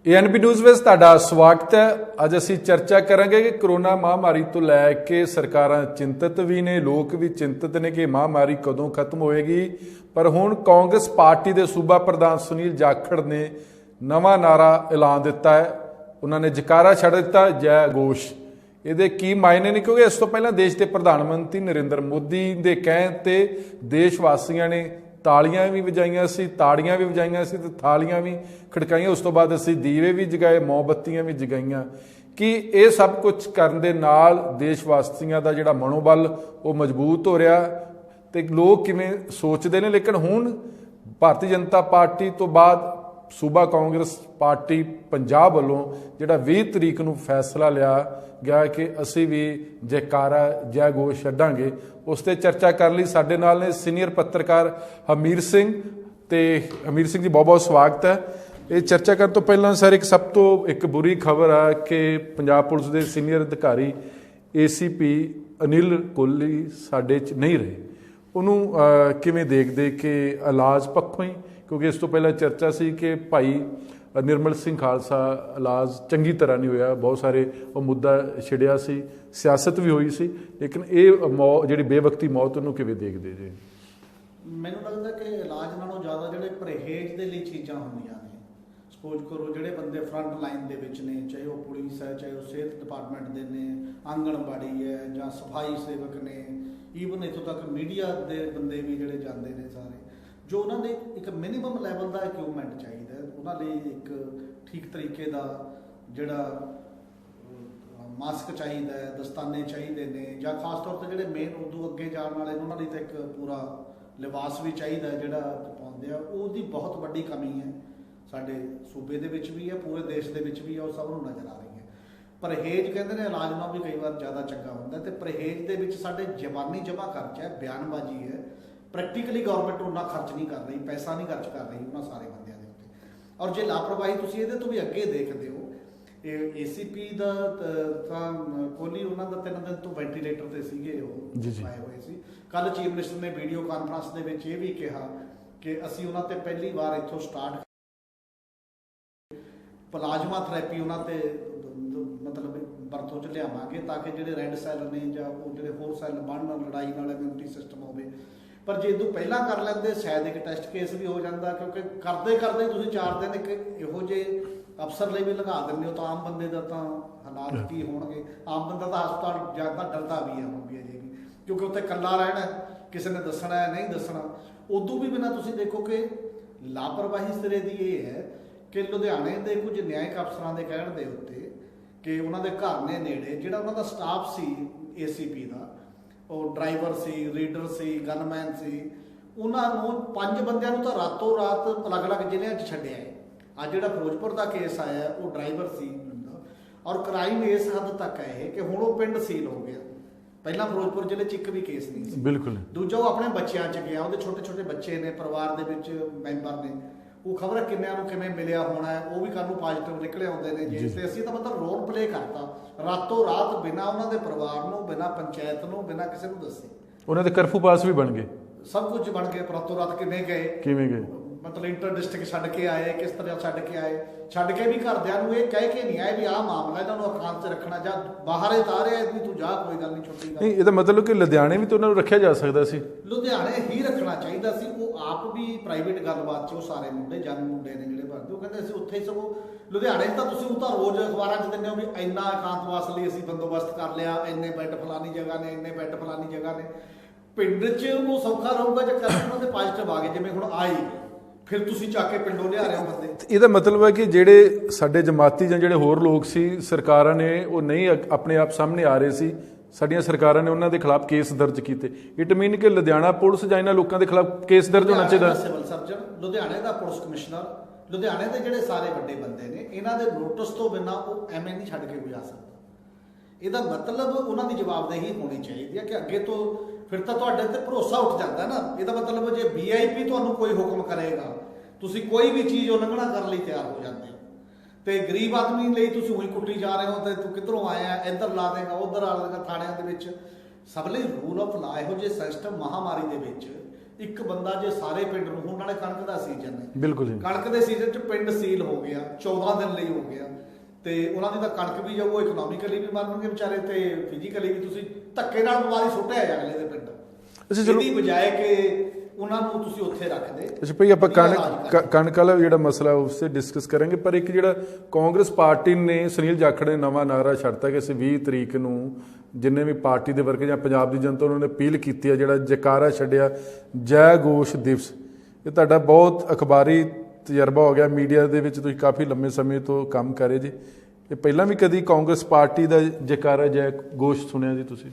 ANP news ਵਿੱਚ ਤੁਹਾਡਾ ਸਵਾਗਤ ਹੈ। ਅੱਜ ਅਸੀਂ ਚਰਚਾ ਕਰਾਂਗੇ ਕਿ ਕਰੋਨਾ ਮਹਾਮਾਰੀ ਤੋਂ ਲੈ ਕੇ ਸਰਕਾਰਾਂ ਚਿੰਤਤ ਵੀ ਨੇ, ਲੋਕ ਵੀ ਚਿੰਤਤ ਨੇ ਕਿ ਮਹਾਮਾਰੀ ਕਦੋਂ ਖਤਮ ਹੋਏਗੀ। ਪਰ ਹੁਣ ਕਾਂਗਰਸ ਪਾਰਟੀ ਦੇ ਸੂਬਾ ਪ੍ਰਧਾਨ ਸੁਨੀਲ ਜਾਖੜ ਨੇ ਨਵਾਂ ਨਾਰਾ ਐਲਾਨ ਦਿੱਤਾ ਹੈ। ਉਹਨਾਂ ਨੇ ਜਕਾਰਾ ਛੱਡ ਦਿੱਤਾ, ਜੈ ਘੋਸ਼। ਇਹਦੇ ਕੀ ਮਾਇਨੇ ਨੇ, ਕਿਉਂਕਿ ਇਸ ਤੋਂ ਪਹਿਲਾਂ ਦੇਸ਼ ਦੇ ਪ੍ਰਧਾਨ ਮੰਤਰੀ ਨਰਿੰਦਰ ਮੋਦੀ ਦੇ ਕਹਿਣ ਤੇ ਦੇਸ਼ ਵਾਸੀਆਂ ਨੇ ਤਾਲੀਆਂ भी वजाइया सी, ताड़ियां भी वजाइया सी ते थालियां भी खड़काइयां। उस तो बाद असी दीवे भी जगाए, मोमबत्तियां भी जगाइयां कि ये सब कुछ करन दे नाल देश वासियों का जिहड़ा मनोबल वो मजबूत हो रहा ते लोग किवें सोचते हैं। लेकिन हुण भारतीय जनता पार्टी तो बाद सूबा कांग्रेस पार्टी पंजाब वालों जिहड़ा 20 तरीक नूं फैसला लिया गया कि असी भी जयकारा जय घोष छड्डांगे। उस ते चर्चा करने लई साडे नाल ने सीनियर पत्रकार हमीर सिंह ते हमीर सिंह जी बहुत बहुत स्वागत है। ये चर्चा करने तो पहला सर एक सब तो एक बुरी खबर है कि पंजाब पुलिस के सीनियर अधिकारी ACP अनिल कोहली साडे च नहीं रहे। उन्होंने किवें देखदे कि इलाज पक्षों ही, क्योंकि इस तो पहला चर्चा सी कि भाई निर्मल सिंह खालसा इलाज चंगी तरह नहीं होया, बहुत सारे वो मुद्दा छिड़िया सी, सियासत भी हुई सी, लेकिन ये जी बेवकती मौत उन्होंने किवें देखदे जे? मैनूं लगदा कि इलाज नालों ज़्यादा जिहड़े परहेज दे लई चीज़ां हुंदियां ने। सपोज करो जिहड़े बंदे फ्रंट लाइन दे विच ने, चाहे वो पुलिस है, चाहे वो सेहत डिपार्टमेंट दे ने, आंगणवाड़ी है जां सफाई सेवक ने, ईवन इत्थों तक मीडिया दे बंदे भी जिहड़े जांदे ने, सारे जो उन्होंने एक मिनीमम लैवल का इक्विपमेंट चाहिए, उन्होंने एक ठीक तरीके का जोड़ा मास्क चाहिए, दस्ताने चाहिए ने, या खास तौर पर जो मेन उदू अगे जाने वाले उन्होंने तो एक पूरा लिबास भी चाहिए जोड़ा पाते हैं। उसकी बहुत बड़ी कमी है साडे सूबे दे विच भी है, पूरे देश के भी है, वो सब नूं नज़र आ रही है। परहेज कहते हैं इलाज नालों भी कई बार ज़्यादा चंगा होंदा है। परहेज दे विच साडे जबानी जमा खर्चा है, बयानबाजी है, प्रैक्टिकली गवर्नमेंट उन्ना खर्च नहीं कर रही, पैसा नहीं खर्च कर रही उन्होंने सारे बंदे के उत्ते। और जो लापरवाही तुसीं इहदे तो भी अगे देखते हो, ACP का कोहली उन्होंने 3 दिन तो वेंटीलेटर से सीगे आए हुए सी। कल चीफ मिनिस्टर ने वीडियो कॉन्फ्रेंस के विच ये भी कहा कि असीं उन्हां ते पहली बार इत्थों स्टार्ट प्लाज्मा थेरेपी उन्होंने मतलब वरतों च लियावांगे ताकि जिहड़े रैड सैल ने जां जिहड़े होर सैल बनन, लड़ाई नाल इम्यूनिटी सिस्टम होवे। पर जे इदों पहला कर लेंदे शायद एक टेस्ट केस भी हो जाता, क्योंकि करते करते तुसीं 4 दिन एक इहो जे अफसर लिए भी लगा देंगे तो आम बंदे का तो हालात की होणगे। आम बंदा तो हस्पताल जाता डरदा भी है, होगी अजे भी, क्योंकि उत्थे कल्ला रहना, किसी ने दसना है नहीं दसना। उदों भी बिना तुसीं देखो कि लापरवाही सिरे दी ये है कि लुधियाने के कुछ न्यायिक अफसरां दे कहण दे उत्ते कि उन्हां दे घर ने नेड़े जिहड़ा उन्हां दा स्टाफ सी ACP दा, और ड्राइवर सी, रीडर सी, गनमैन सी, उन्होंने 5 बंदियां नूं तां रातों रात अलग अलग जिले छड्डिया है। अज जिहड़ा फिरोजपुर का केस आया वो ड्राइवर सी, और क्राइम इस हद तक है कि हुण वो पिंड सील हो गया। पहला फिरोजपुर जिले च एक भी केस नहीं सी। बिल्कुल। दूजा वो अपने बच्चों च गया, वो छोटे छोटे बच्चे ने, परिवार के मैंबर ने, वो खबर किन्नियां नूं किवें मिलिया होना है, वो भी कल नूं पॉजिटिव निकले आउंदे ने जी। ते असीं तां मतलब रोल प्ले करता रातों रात बिना उन्हां दे परिवार नूं, बिना पंचायत नूं, बिना किसी नूं दस्से। उन्हां दे कर्फ्यू पास भी बन गए, सब कुछ बन गए। रातों रात किवें गए, मतलब इंटर डिस्ट्रिक्ट छड्ड के आए, किस तरह छड्ड के आए, छड्ड के भी घरदियां नूं इह कह के नहीं आए भी आह मामला इन्हां नूं अखान च रखना, जां बाहर तारिया भी तूं जा, कोई गल नहीं, छुट्टी नहीं। इहदा मतलब कि लुधियाने भी तो उन्हां नूं रखिया जा सकदा सी, लुधियाने ही रखना चाहिए सी। वो आप भी प्राइवेट गलबात च सारे मुंडे जन मुंडे ने जिहड़े भरदे, वो कहंदे असीं उत्थे ही सगों लुधियाने तां तुसीं उह तां रोज़ अखबारां च दिंदे हो भी इन्ना एकांतवास लई असीं बंदोबस्त कर लिया, इन्ने बैड फलानी जगह ने, इन्ने बैड फलानी जगह ने। पिंड च वो सौखा रहूगा जे कल उन्हां दे पॉजिटिव आ गए, जिवें हुण आए फिर तुसीं चा के पिंडों लिया रहे हो बंदे। ਇਹਦਾ मतलब है कि ਜਿਹੜੇ ਸਾਡੇ ਜਮਾਤੀ ਜਾਂ ਜਿਹੜੇ ਹੋਰ ਲੋਕ ਸੀ, ਸਰਕਾਰਾਂ ਨੇ ਉਹ ਨਹੀਂ ਆਪਣੇ ਆਪ ਸਾਹਮਣੇ ਆ ਰਹੇ ਸੀ, ਸਾਡੀਆਂ ਸਰਕਾਰਾਂ ਨੇ ਉਹਨਾਂ ਦੇ ਖਿਲਾਫ ਕੇਸ ਦਰਜ ਕੀਤੇ। ਇਟ ਮੀਨ ਕਿ ਲੁਧਿਆਣਾ ਪੁਲਿਸ ਜਾਂ ਇਹਨਾਂ ਲੋਕਾਂ ਦੇ ਖਿਲਾਫ ਕੇਸ ਦਰਜ ਹੋਣਾ ਚਾਹੀਦਾ। ਸਿਵਲ ਸਰਜਨ ਲੁਧਿਆਣੇ ਦਾ ਪੁਲਿਸ ਕਮਿਸ਼ਨਰ, ਲੁਧਿਆਣੇ ਦੇ ਜਿਹੜੇ ਸਾਰੇ ਵੱਡੇ ਬੰਦੇ ਨੇ, ਇਹਨਾਂ ਦੇ ਨੋਟਿਸ ਤੋਂ ਬਿਨਾਂ ਉਹ ਐਵੇਂ ਨਹੀਂ ਛੱਡ ਕੇ ਕੋਈ ਆ ਸਕਦਾ। ਇਹਦਾ मतलब ਉਹਨਾਂ ਦੀ ਜਵਾਬਦੇਹੀ ਹੋਣੀ ਚਾਹੀਦੀ ਹੈ ਕਿ ਅੱਗੇ ਤੋਂ फिर तो तुहाडे ते भरोसा उठ जाता है ना। यदा मतलब जो VIP तुहानूं कोई हुक्म करेगा, तुसीं कोई भी चीज़ उलंघना करने लई तैयार हो जाते हो, तो गरीब आदमी लई तुसीं उही कुट्टी जा रहे हो, तो तू किधरों आया, इधर ला देगा, उधर ला देगा, थाणियां दे विच सब लई रूल ऑफ ला इहो जे सिस्टम महामारी दे विच ਇੱਕ ਬੰਦਾ ਜੇ ਸਾਰੇ ਪਿੰਡ ਨੂੰ, ਹੁਣ ਨਾਲੇ ਕਣਕ ਦਾ ਸੀਜ਼ਨ ਹੈ, ਬਿਲਕੁਲ ਜੀ, ਕਣਕ ਦੇ ਸੀਜ਼ਨ 'ਚ ਪਿੰਡ ਸੀਲ ਹੋ ਗਿਆ 14 ਦਿਨ ਲਈ ਹੋ ਗਿਆ, ਤੇ ਉਹਨਾਂ ਦੀ ਤਾਂ ਕਣਕ ਵੀ ਜਾਊ, ਇਕਨੋਮਿਕਲੀ ਵੀ ਮਰਨਗੇ ਵਿਚਾਰੇ ਤੇ ਫਿਜ਼ੀਕਲੀ ਵੀ। ਤੁਸੀਂ ਧੱਕੇ ਨਾਲ ਬਿਮਾਰੀ ਸੁੱਟਿਆ ਹੈ ਅਗਲੇ ਦੇ ਪਿੰਡ, ਇਹਦੀ ਬਜਾਏ ਕਿ ਉਹਨਾਂ ਨੂੰ ਤੁਸੀਂ ਉੱਥੇ ਰੱਖਦੇ। ਅੱਛਾ ਭਾਈ, ਆਪਾਂ ਕਣਕ ਵਾਲਾ ਜਿਹੜਾ ਮਸਲਾ ਉਸ ਤੇ ਡਿਸਕਸ ਕਰਾਂਗੇ, ਪਰ ਇੱਕ ਜਿਹੜਾ ਕਾਂਗਰਸ ਪਾਰਟੀ ਨੇ ਸੁਨੀਲ ਜਾਖੜ ਨੇ ਨਵਾਂ ਨਾਰਾ ਛੱਡਤਾ ਕਿ ਅਸੀਂ 20 ਤਰੀਕ ਨੂੰ ਜਿੰਨੇ ਵੀ ਪਾਰਟੀ ਦੇ ਵਰਕਰ ਜਾਂ ਪੰਜਾਬ ਦੀ ਜਨਤਾ ਉਹਨਾਂ ਨੇ ਅਪੀਲ ਕੀਤੀ ਹੈ, ਜਿਹੜਾ ਜੈਕਾਰਾ ਛੱਡਿਆ ਜੈ ਗੋਸ਼ ਦਿਵਸ। ਇਹ ਤੁਹਾਡਾ ਬਹੁਤ ਅਖਬਾਰੀ ਤਜਰਬਾ ਹੋ ਗਿਆ, ਮੀਡੀਆ ਦੇ ਵਿੱਚ ਤੁਸੀਂ ਕਾਫੀ ਲੰਮੇ ਸਮੇਂ ਤੋਂ ਕੰਮ ਕਰ ਰਹੇ ਜੀ। ਇਹ ਪਹਿਲਾਂ ਵੀ ਕਦੀ ਕਾਂਗਰਸ ਪਾਰਟੀ ਦਾ ਜੈਕਾਰਾ ਜੈ ਗੋਸ਼ ਸੁਣਿਆ ਜੀ ਤੁਸੀਂ?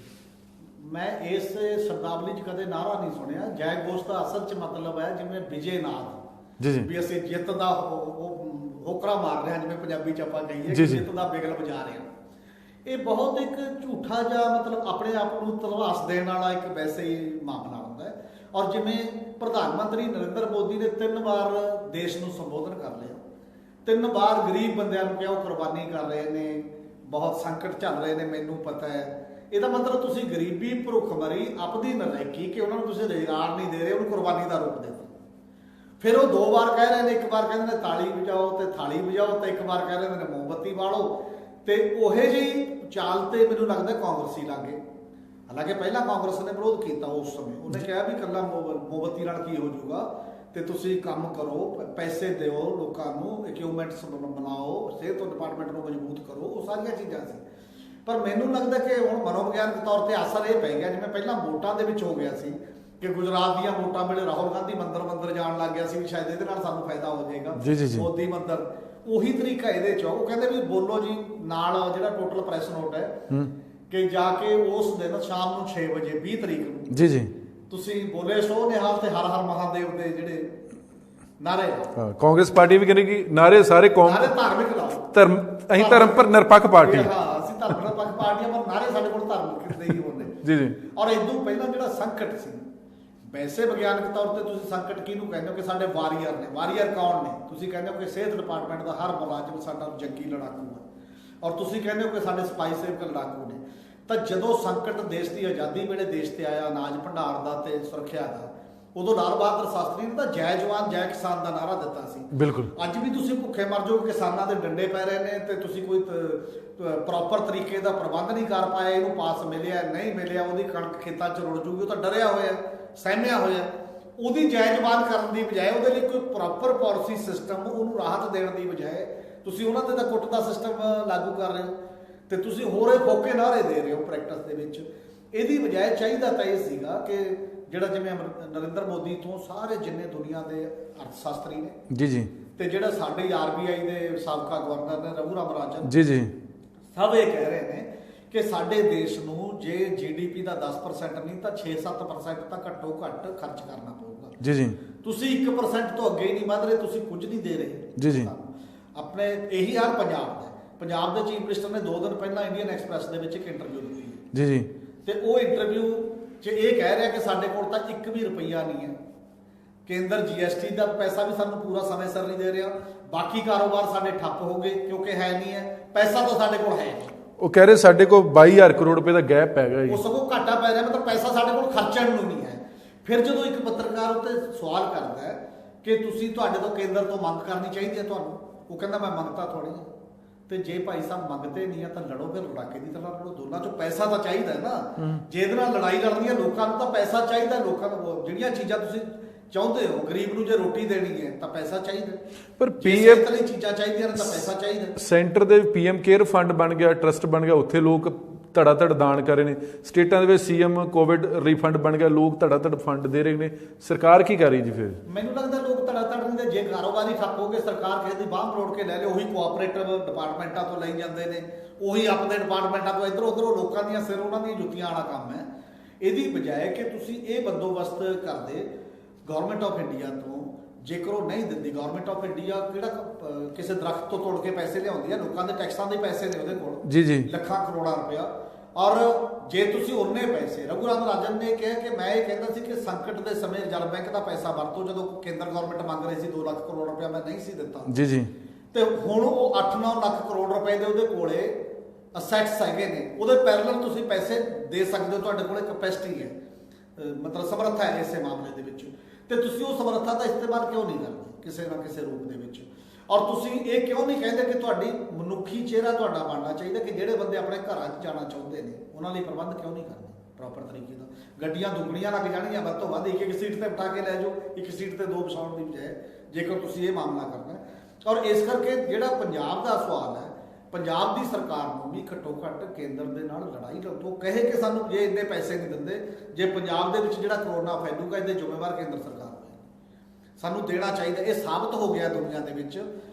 ਮੈਂ ਇਸ ਸ਼ਬਦਾਵਲੀ 'ਚ ਕਦੇ ਨਾਰਾ ਨਹੀਂ ਸੁਣਿਆ। ਜੈ ਗੋਸ਼ ਦਾ ਅਸਲ 'ਚ ਮਤਲਬ ਹੈ ਜਿਵੇਂ ਵਿਜੇ ਨਾਦ, ਜੀ ਜੀ, ਵੀ ਅਸੀਂ ਜਿੱਤ ਦਾ ਹੋਕਰਾ ਮਾਰ ਰਹੇ ਹਾਂ, ਜਿਵੇਂ ਪੰਜਾਬੀ 'ਚ ਆਪਾਂ ਕਹੀਏ ਜਿੱਤ ਦਾ ਬਿਗਲ ਵਜਾ ਰਹੇ ਹਾਂ। ਇਹ ਬਹੁਤ ਇੱਕ ਝੂਠਾ ਜਿਹਾ ਮਤਲਬ ਆਪਣੇ ਆਪ ਨੂੰ ਤਲਵਾਸ ਦੇਣ ਵਾਲਾ ਇੱਕ ਵੈਸੇ ਹੀ ਮਾਮਲਾ ਹੁੰਦਾ ਹੈ। ਔਰ ਜਿਵੇਂ ਪ੍ਰਧਾਨ ਮੰਤਰੀ ਨਰਿੰਦਰ ਮੋਦੀ ਨੇ 3 ਵਾਰ ਦੇਸ਼ ਨੂੰ ਸੰਬੋਧਨ ਕਰ ਲਿਆ, 3 ਵਾਰ ਗਰੀਬ ਬੰਦਿਆਂ ਨੂੰ ਕਿਹਾ ਉਹ ਕੁਰਬਾਨੀ ਕਰ ਰਹੇ ਨੇ, ਬਹੁਤ ਸੰਕਟ ਚੱਲ ਰਹੇ ਨੇ, ਮੈਨੂੰ ਪਤਾ ਹੈ। ਇਹਦਾ ਮਤਲਬ ਤੁਸੀਂ ਗਰੀਬੀ, ਭੁੱਖਮਰੀ, ਆਪਦੀ ਨਲਾਇਕੀ ਕਿ ਉਹਨਾਂ ਨੂੰ ਤੁਸੀਂ ਰੁਜ਼ਗਾਰ ਨਹੀਂ ਦੇ ਰਹੇ, ਉਹਨੂੰ ਕੁਰਬਾਨੀ ਦਾ ਰੂਪ ਦੇ ਦਿਓ। ਫਿਰ ਉਹ 2 ਵਾਰ ਕਹਿ ਰਹੇ ਨੇ, ਇੱਕ ਵਾਰ ਕਹਿੰਦੇ ਨੇ ਤਾਲੀ ਵਜਾਓ ਤੇ ਥਾਲੀ ਵਜਾਓ, ਤੇ ਇੱਕ ਵਾਰ ਕਹਿ ਰਹੇ ਨੇ ਮੋਮਬੱਤੀ ਬਾਲੋ। ਤੇ ਉਹੇ ਜਿਹੀ ਚਾਲ ਤੇ ਮੈਨੂੰ ਲੱਗਦਾ ਕਾਂਗਰਸੀ ਲਾਗੇ। ਹਾਲਾਂਕਿ ਪਹਿਲਾਂ ਕਾਂਗਰਸ ਨੇ ਵਿਰੋਧ ਕੀਤਾ ਉਸ ਸਮੇਂ, ਉਹਨੇ ਕਿਹਾ ਵੀ ਇਕੱਲਾ ਮੋਮਬੱਤੀ ਨਾਲ ਕੀ ਹੋ ਜਾਊਗਾ, ਤੇ ਤੁਸੀਂ ਕੰਮ ਕਰੋ, ਪੈਸੇ ਦਿਓ ਲੋਕਾਂ ਨੂੰ, ਇਕਵਿਪਮੈਂਟਸ ਬਣਾਓ, ਸਿਹਤ ਡਿਪਾਰਟਮੈਂਟ ਨੂੰ ਮਜ਼ਬੂਤ ਕਰੋ, ਉਹ ਸਾਰੀਆਂ ਚੀਜ਼ਾਂ ਸੀ। ਪਰ ਮੈਨੂੰ ਲੱਗਦਾ ਕਿ ਹੁਣ ਮਨੋਵਿਗਿਆਨਕ ਤੌਰ ਤੇ ਅਸਰ ਇਹ ਪੈ ਗਿਆ, ਜਿਵੇਂ ਪਹਿਲਾਂ ਵੋਟਾਂ ਦੇ ਵਿੱਚ ਹੋ ਗਿਆ ਸੀ ਕਿ ਗੁਜਰਾਤ ਦੀਆਂ ਵੋਟਾਂ ਵੇਲੇ ਰਾਹੁਲ ਗਾਂਧੀ ਮੰਦਰ ਜਾਣ ਲੱਗ ਗਿਆ ਸੀ ਵੀ ਸ਼ਾਇਦ ਇਹਦੇ ਨਾਲ ਸਾਨੂੰ ਫਾਇਦਾ ਹੋ ਜਾਏਗਾ, ਮੋਦੀ ਮੰਦਰ। ਉਹੀ ਤਰੀਕਾ ਇਹਦੇ 'ਚ ਉਹ ਕਹਿੰਦੇ ਵੀ ਬੋਲੋ ਜੀ ਨਾਲ, ਜਿਹੜਾ ਟੋਟਲ ਪ੍ਰੈਸ ਨੋਟ ਹੈ ਕਿ ਜਾ ਕੇ ਉਸ ਦਿਨ ਸ਼ਾਮ ਨੂੰ 6 ਵਜੇ 20 ਤਰੀਕ ਨੂੰ ਜੀ ਜੀ ਤੁਸੀਂ ਬੋਲੇ ਸੋ ਨਿਹਾਲ ਤੇ ਹਰ ਹਰ ਮਹਾਦੇਵ ਦੇ ਜਿਹੜੇ ਨਾਰੇ। ਕਾਂਗਰਸ ਪਾਰਟੀ ਵੀ ਕਹਿੰਦੀ ਕਿ ਨਾਰੇ ਸਾਰੇ ਧਾਰਮਿਕ ਲਾਓ, ਅਸੀਂ ਧਰਮ ਪਰ ਨਿਰਪੱਖ ਪਾਰਟੀ, ਅਸੀਂ ਧਰਮ ਨਿਰਪੱਖ ਪਾਰਟੀ, ਪਰ ਨਾਰੇ ਸਾਡੇ ਕੋਲ ਧਰਮ ਦੇ ਹੀ ਹੁੰਦੇ ਜੀ ਜੀ। ਔਰ ਇਦੋਂ ਪਹਿਲਾਂ ਜਿਹੜਾ ਸੰਕਟ ਸੀ, ਵੈਸੇ ਵਿਗਿਆਨਕ ਤੌਰ ਤੇ ਤੁਸੀਂ ਸੰਕਟ ਕਿਹਨੂੰ ਕਹਿੰਦੇ ਹੋ ਕਿ ਸਾਡੇ ਵਾਰੀਅਰ ਨੇ। ਵਾਰੀਅਰ ਕੌਣ ਨੇ? ਤੁਸੀਂ ਕਹਿੰਦੇ ਹੋ ਕਿ ਸਿਹਤ ਡਿਪਾਰਟਮੈਂਟ ਦਾ ਹਰ ਮੁਲਾਜ਼ਮ ਸਾਡਾ ਜੰਗੀ ਲੜਾਕੂ ਹੈ, ਔਰ ਤੁਸੀਂ ਕਹਿੰਦੇ ਹੋ ਕਿ ਸਾਡੇ ਸਪਾਈ ਸੇਵਕ ਲੜਾਕੂ ਨੇ। ਤਾਂ ਜਦੋਂ ਸੰਕਟ ਦੇਸ਼ ਦੀ ਆਜ਼ਾਦੀ ਵੇਲੇ ਦੇਸ਼ ਤੇ ਆਇਆ, ਅਨਾਜ ਭੰਡਾਰ ਦਾ ਤੇ ਸੁਰੱਖਿਆ ਦਾ, ਉਦੋਂ ਲਾਲ ਬਹਾਦਰ ਸ਼ਾਸਤਰੀ ਨੇ ਤਾਂ ਜੈ ਜਵਾਨ ਜੈ ਕਿਸਾਨ ਦਾ ਨਾਰਾ ਦਿੱਤਾ ਸੀ। ਬਿਲਕੁਲ। ਅੱਜ ਵੀ ਤੁਸੀਂ ਭੁੱਖੇ ਮਰ ਜਾਓ, ਕਿਸਾਨਾਂ ਦੇ ਡੰਡੇ ਪੈ ਰਹੇ ਨੇ ਤੇ ਤੁਸੀਂ ਕੋਈ ਪ੍ਰੋਪਰ ਤਰੀਕੇ ਦਾ ਪ੍ਰਬੰਧ ਨਹੀਂ ਕਰ ਪਾਏ, ਇਹਨੂੰ ਪਾਸ ਮਿਲਿਆ ਨਹੀਂ ਮਿਲਿਆ, ਉਹਦੀ ਕਣਕ ਖੇਤਾਂ 'ਚ ਰੁੜ ਜੂਗੀ, ਉਹ ਤਾਂ ਡਰਿਆ ਹੋਇਆ, ਸਹਿਮਿਆ ਹੋਇਆ। ਉਹਦੀ ਜੈ ਜਵਾਨ ਕਰਨ ਦੀ ਬਜਾਏ ਉਹਦੇ ਲਈ ਕੋਈ ਪ੍ਰੋਪਰ ਪਾਲਿਸੀ ਸਿਸਟਮ, ਉਹਨੂੰ ਰਾਹਤ ਦੇਣ ਦੀ ਬਜਾਏ ਤੁਸੀਂ ਉਹਨਾਂ ਤੇ ਤਾਂ ਕੁੱਟ ਦਾ ਸਿਸਟਮ ਲਾਗੂ ਕਰ ਰਹੇ ਹੋ, ਤੇ ਤੁਸੀਂ ਹੋਰ ਇਹ ਫੋਕੇ ਨਾਅਰੇ ਦੇ ਰਹੇ ਹੋ ਪ੍ਰੈਕਟਿਸ ਦੇ ਵਿੱਚ। ਇਹਦੀ ਬਜਾਏ ਚਾਹੀਦਾ ਤਾਂ ਇਹ ਸੀਗਾ ਕਿ ਜਿਹੜਾ ਜਿਵੇਂ ਨਰਿੰਦਰ ਮੋਦੀ ਤੋਂ ਸਾਰੇ ਜਿੰਨੇ ਦੁਨੀਆ ਦੇ ਅਰਥ ਸ਼ਾਸਤਰੀ ਨੇ ਜੀ ਜੀ, ਤੇ ਜਿਹੜਾ ਸਾਡੇ RBI ਦੇ ਸਾਬਕਾ ਗਵਰਨਰ ਨੇ ਰਘੂ ਰਾਮ ਰਾਜਨ ਜੀ ਜੀ, ਸਭ ਇਹ ਕਹਿ ਰਹੇ ਨੇ ਕਿ ਸਾਡੇ ਦੇਸ਼ ਨੂੰ ਜੇ GDP ਦਾ 10% ਨਹੀਂ ਤਾਂ 6-7% ਤਾਂ ਘੱਟੋ ਘੱਟ ਖਰਚ ਕਰਨਾ ਪਊਗਾ ਜੀ ਜੀ। ਤੁਸੀਂ 1% ਤੋਂ ਅੱਗੇ ਹੀ ਨਹੀਂ ਵਧ ਰਹੇ, ਤੁਸੀਂ ਕੁਝ ਨਹੀਂ ਦੇ ਰਹੇ ਜੀ ਜੀ। ਆਪਣੇ ਇਹੀ ਹਾਲ ਪੰਜਾਬ ਦਾ। ਪੰਜਾਬ ਦੇ ਚੀਫ ਮਿਨਿਸਟਰ ਨੇ 2 ਦਿਨ ਪਹਿਲਾਂ ਇੰਡੀਅਨ ਐਕਸਪ੍ਰੈਸ ਦੇ ਵਿੱਚ ਇੱਕ ਇੰਟਰਵਿਊ ਦਿੱਤੀ ਜੀ ਜੀ, ਤੇ ਉਹ ਇੰਟਰਵਿਊ 'ਚ ਇਹ ਕਹਿ ਰਿਹਾ ਕਿ ਸਾਡੇ ਕੋਲ ਤਾਂ 1 ਵੀ ਰੁਪਈਆ ਨਹੀਂ ਹੈ, ਕੇਂਦਰ GST ਦਾ ਪੈਸਾ ਵੀ ਸਾਨੂੰ ਪੂਰਾ ਸਮੇਂ ਸਿਰ ਨਹੀਂ ਦੇ ਰਿਹਾ, ਬਾਕੀ ਕਾਰੋਬਾਰ ਸਾਡੇ ਠੱਪ ਹੋ ਗਏ ਕਿਉਂਕਿ ਹੈ ਨਹੀਂ ਹੈ, ਪੈਸਾ ਤਾਂ ਸਾਡੇ ਕੋਲ ਹੈ ਨਹੀਂ। ਉਹ ਕਹਿ ਰਹੇ ਸਾਡੇ ਕੋਲ 22,000 ਕਰੋੜ ਰੁਪਏ ਦਾ ਗੈਪ ਪੈ ਗਿਆ, ਉਹ ਸਗੋਂ ਘਾਟਾ ਪੈ ਰਿਹਾ, ਮਤਲਬ ਪੈਸਾ ਸਾਡੇ ਕੋਲ ਖਰਚਣ ਨੂੰ ਨਹੀਂ ਹੈ। ਫਿਰ ਜਦੋਂ ਇੱਕ ਪੱਤਰਕਾਰ ਉੱਤੇ ਸਵਾਲ ਕਰਦਾ ਹੈ ਕਿ ਤੁਸੀਂ ਤੁਹਾਡੇ ਤੋਂ ਕੇਂਦਰ ਤੋਂ ਮੰਗ ਕਰਨੀ ਚਾਹੀਦੀ ਹੈ ਤੁਹਾਨੂੰ, ਉਹ ਕਹਿੰਦਾ ਮੈਂ ਮੰਗਤਾ ਥੋੜੀ ਹੈ। ਤੇ ਜੇ ਭਾਈ ਸਾਹਿਬ ਮੰਗਦੇ ਨਹੀਂ ਆ ਤਾਂ ਲੜੋ, ਫਿਰ ਲੜਾਕੇ ਦੀ ਤਰ੍ਹਾਂ ਲੜੋ। ਦੋਨਾਂ ਚੋਂ ਪੈਸਾ ਤਾਂ ਚਾਹੀਦਾ ਨਾ, ਜੇ ਇਹਦੇ ਨਾਲ ਲੜਾਈ ਲੜਨੀ ਹੈ ਲੋਕਾਂ ਨੂੰ ਤਾਂ ਪੈਸਾ ਚਾਹੀਦਾ। ਲੋਕਾਂ ਨੂੰ ਜਿਹੜੀਆਂ ਚੀਜ਼ਾਂ ਤੁਸੀਂ ਚਾਹੁੰਦੇ ਹੋ, ਗਰੀਬ ਨੂੰ ਜੇ ਰੋਟੀ ਦੇਣੀ ਹੈ ਤਾਂ ਪੈਸਾ ਚਾਹੀਦਾ, ਪਰ ਪੀਐਮ ਲਈ ਚੀਜ਼ਾਂ ਚਾਹੀਦੀਆਂ ਨੇ ਤਾਂ ਪੈਸਾ ਚਾਹੀਦਾ। ਸੈਂਟਰ ਦੇ PM ਕੇਅਰ ਫੰਡ ਬਣ ਗਿਆ, ਟਰਸਟ ਬਣ ਗਿਆ, ਉੱਥੇ ਲੋਕ ਧੜਾ ਧੜ ਦਾਨ ਕਰ ਰਹੇ ਨੇ। ਸਟੇਟਾਂ ਦੇ ਵਿੱਚ CM ਕੋਵਿਡ ਰੀਫੰਡ ਬਣ ਗਿਆ, ਲੋਕ ਧੜਾ ਧੜ ਫੰਡ ਦੇ ਰਹੇ ਨੇ। ਸਰਕਾਰ ਕੀ ਕਰ ਰਹੀ ਜੀ? ਫਿਰ ਮੈਨੂੰ ਲੱਗਦਾ ਲੋਕ ਧੜਾ ਧੜ ਨਹੀਂ ਦੇ। ਜੇ ਕਾਰੋਬਾਰੀ ਠੱਪ ਹੋ ਗਏ, ਸਰਕਾਰ ਕਿਸੇ ਦੀ ਬਾਂਹ ਮਰੋੜ ਕੇ ਲੈ ਲੇ, ਉਹੀ ਕੋਆਪਰੇਟਿਵ ਡਿਪਾਰਟਮੈਂਟਾਂ ਤੋਂ ਲਈ ਜਾਂਦੇ ਨੇ, ਉਹੀ ਆਪਣੇ ਡਿਪਾਰਟਮੈਂਟਾਂ ਤੋਂ ਇੱਧਰੋਂ ਉੱਧਰੋਂ ਲੋਕਾਂ ਦੀਆਂ ਸਿਰ ਉਹਨਾਂ ਦੀਆਂ ਜੁੱਤੀਆਂ ਵਾਲਾ ਕੰਮ ਹੈ। ਇਹਦੀ ਬਜਾਏ ਕਿ ਤੁਸੀਂ ਇਹ ਬੰਦੋਬਸਤ ਕਰਦੇ ਗਵਰਨਮੈਂਟ ਆਫ ਇੰਡੀਆ ਤੋਂ, ਜੇਕਰ ਉਹ ਨਹੀਂ ਦਿੰਦੀ, ਗਵਰਨਮੈਂਟ ਆਫ ਇੰਡੀਆ ਕਿਹੜਾ ਕਿਸੇ ਦਰਖਤ ਤੋਂ ਤੋੜ ਕੇ ਪੈਸੇ ਲਿਆਉਂਦੀ ਹੈ, ਲੋਕਾਂ ਦੇ ਟੈਕਸਾਂ ਦੇ ਪੈਸੇ ਨੇ ਉਹਦੇ ਕੋਲ ਜੀ ਜੀ, ਲੱਖਾਂ ਕਰੋੜਾਂ ਰੁਪਇਆ। ਔਰ ਜੇ ਤੁਸੀਂ ਉਹਨੇ ਪੈਸੇ, ਰਘੂ ਰਾਮ ਰਾਜਨ ਨੇ ਕਿਹਾ ਕਿ ਮੈਂ ਇਹ ਕਹਿੰਦਾ ਸੀ ਕਿ ਸੰਕਟ ਦੇ ਸਮੇਂ ਰਿਜ਼ਰਵ ਬੈਂਕ ਦਾ ਪੈਸਾ ਵਰਤੋ, ਜਦੋਂ ਕੇਂਦਰ ਗਵਰਨਮੈਂਟ ਮੰਗ ਰਹੀ ਸੀ 2 ਲੱਖ ਕਰੋੜ ਰੁਪਇਆ, ਮੈਂ ਨਹੀਂ ਸੀ ਦਿੱਤਾ ਜੀ ਜੀ, ਤੇ ਹੁਣ ਉਹ 8-9 ਲੱਖ ਕਰੋੜ ਰੁਪਏ ਦੇ ਉਹਦੇ ਕੋਲੇ ਅਸੈਟਸ ਹੈਗੇ ਨੇ, ਉਹਦੇ ਪੈਰਲਲ ਤੁਸੀਂ ਪੈਸੇ ਦੇ ਸਕਦੇ ਹੋ, ਤੁਹਾਡੇ ਕੋਲੇ ਕੈਪੈਸਿਟੀ ਹੈ, ਮਤਲਬ ਸਮਰੱਥਾ ਹੈ ਇਸੇ ਮਾਮਲੇ ਦੇ ਵਿੱਚ। ਤੇ ਤੁਸੀਂ ਉਹ ਸਮਰੱਥਾ ਦਾ ਇਸਤੇਮਾਲ ਕਿਉਂ ਨਹੀਂ ਕਰਦੇ ਕਿਸੇ ਨਾ ਕਿਸੇ ਰੂਪ ਦੇ ਵਿੱਚ? ਔਰ ਤੁਸੀਂ ਇਹ ਕਿਉਂ ਨਹੀਂ ਕਹਿੰਦੇ ਕਿ ਤੁਹਾਡੀ ਮਨੁੱਖੀ ਚਿਹਰਾ ਤੁਹਾਡਾ ਬਣਨਾ ਚਾਹੀਦਾ, ਕਿ ਜਿਹੜੇ ਬੰਦੇ ਆਪਣੇ ਘਰਾਂ 'ਚ ਜਾਣਾ ਚਾਹੁੰਦੇ ਨੇ ਉਹਨਾਂ ਲਈ ਪ੍ਰਬੰਧ ਕਿਉਂ ਨਹੀਂ ਕਰਦੇ ਪ੍ਰੋਪਰ ਤਰੀਕੇ ਨਾਲ? ਗੱਡੀਆਂ ਦੁੱਗਣੀਆਂ ਲੱਗ ਜਾਣਗੀਆਂ ਵੱਧ ਤੋਂ ਵੱਧ, ਇੱਕ ਸੀਟ ਤੇ ਬਿਠਾ ਕੇ ਲੈ ਜਾਓ, ਇੱਕ ਸੀਟ ਤੇ 2 ਬਿਠਾਉਣ ਦੀ ਬਜਾਏ, ਜੇਕਰ ਤੁਸੀਂ ਇਹ ਮਾਮਲਾ ਕਰਨਾ। ਔਰ ਇਸ ਕਰਕੇ ਜਿਹੜਾ ਪੰਜਾਬ ਦਾ ਸਵਾਲ ਹੈ, ਪੰਜਾਬ ਦੀ ਸਰਕਾਰ ਨੂੰ ਵੀ ਘੱਟੋ ਘੱਟ ਕੇਂਦਰ ਦੇ ਨਾਲ ਲੜਾਈ ਲੜੋ, ਕਹੇ ਕਿ ਸਾਨੂੰ ਜੇ ਇੰਨੇ ਪੈਸੇ ਨਹੀਂ ਦਿੰਦੇ, ਜੇ ਪੰਜਾਬ ਦੇ ਵਿੱਚ ਜਿਹੜਾ ਕਰੋਨਾ ਫੈਲੂਗਾ ਇਹਦੇ ਜ਼ਿੰਮੇਵਾਰ ਕੇਂਦਰ ਸਰਕਾਰ ਹੋਏਗੀ, ਸਾਨੂੰ ਦੇਣਾ ਚਾਹੀਦਾ। ਇਹ ਸਾਬਤ ਹੋ ਗਿਆ ਦੁਨੀਆ ਦੇ ਵਿੱਚ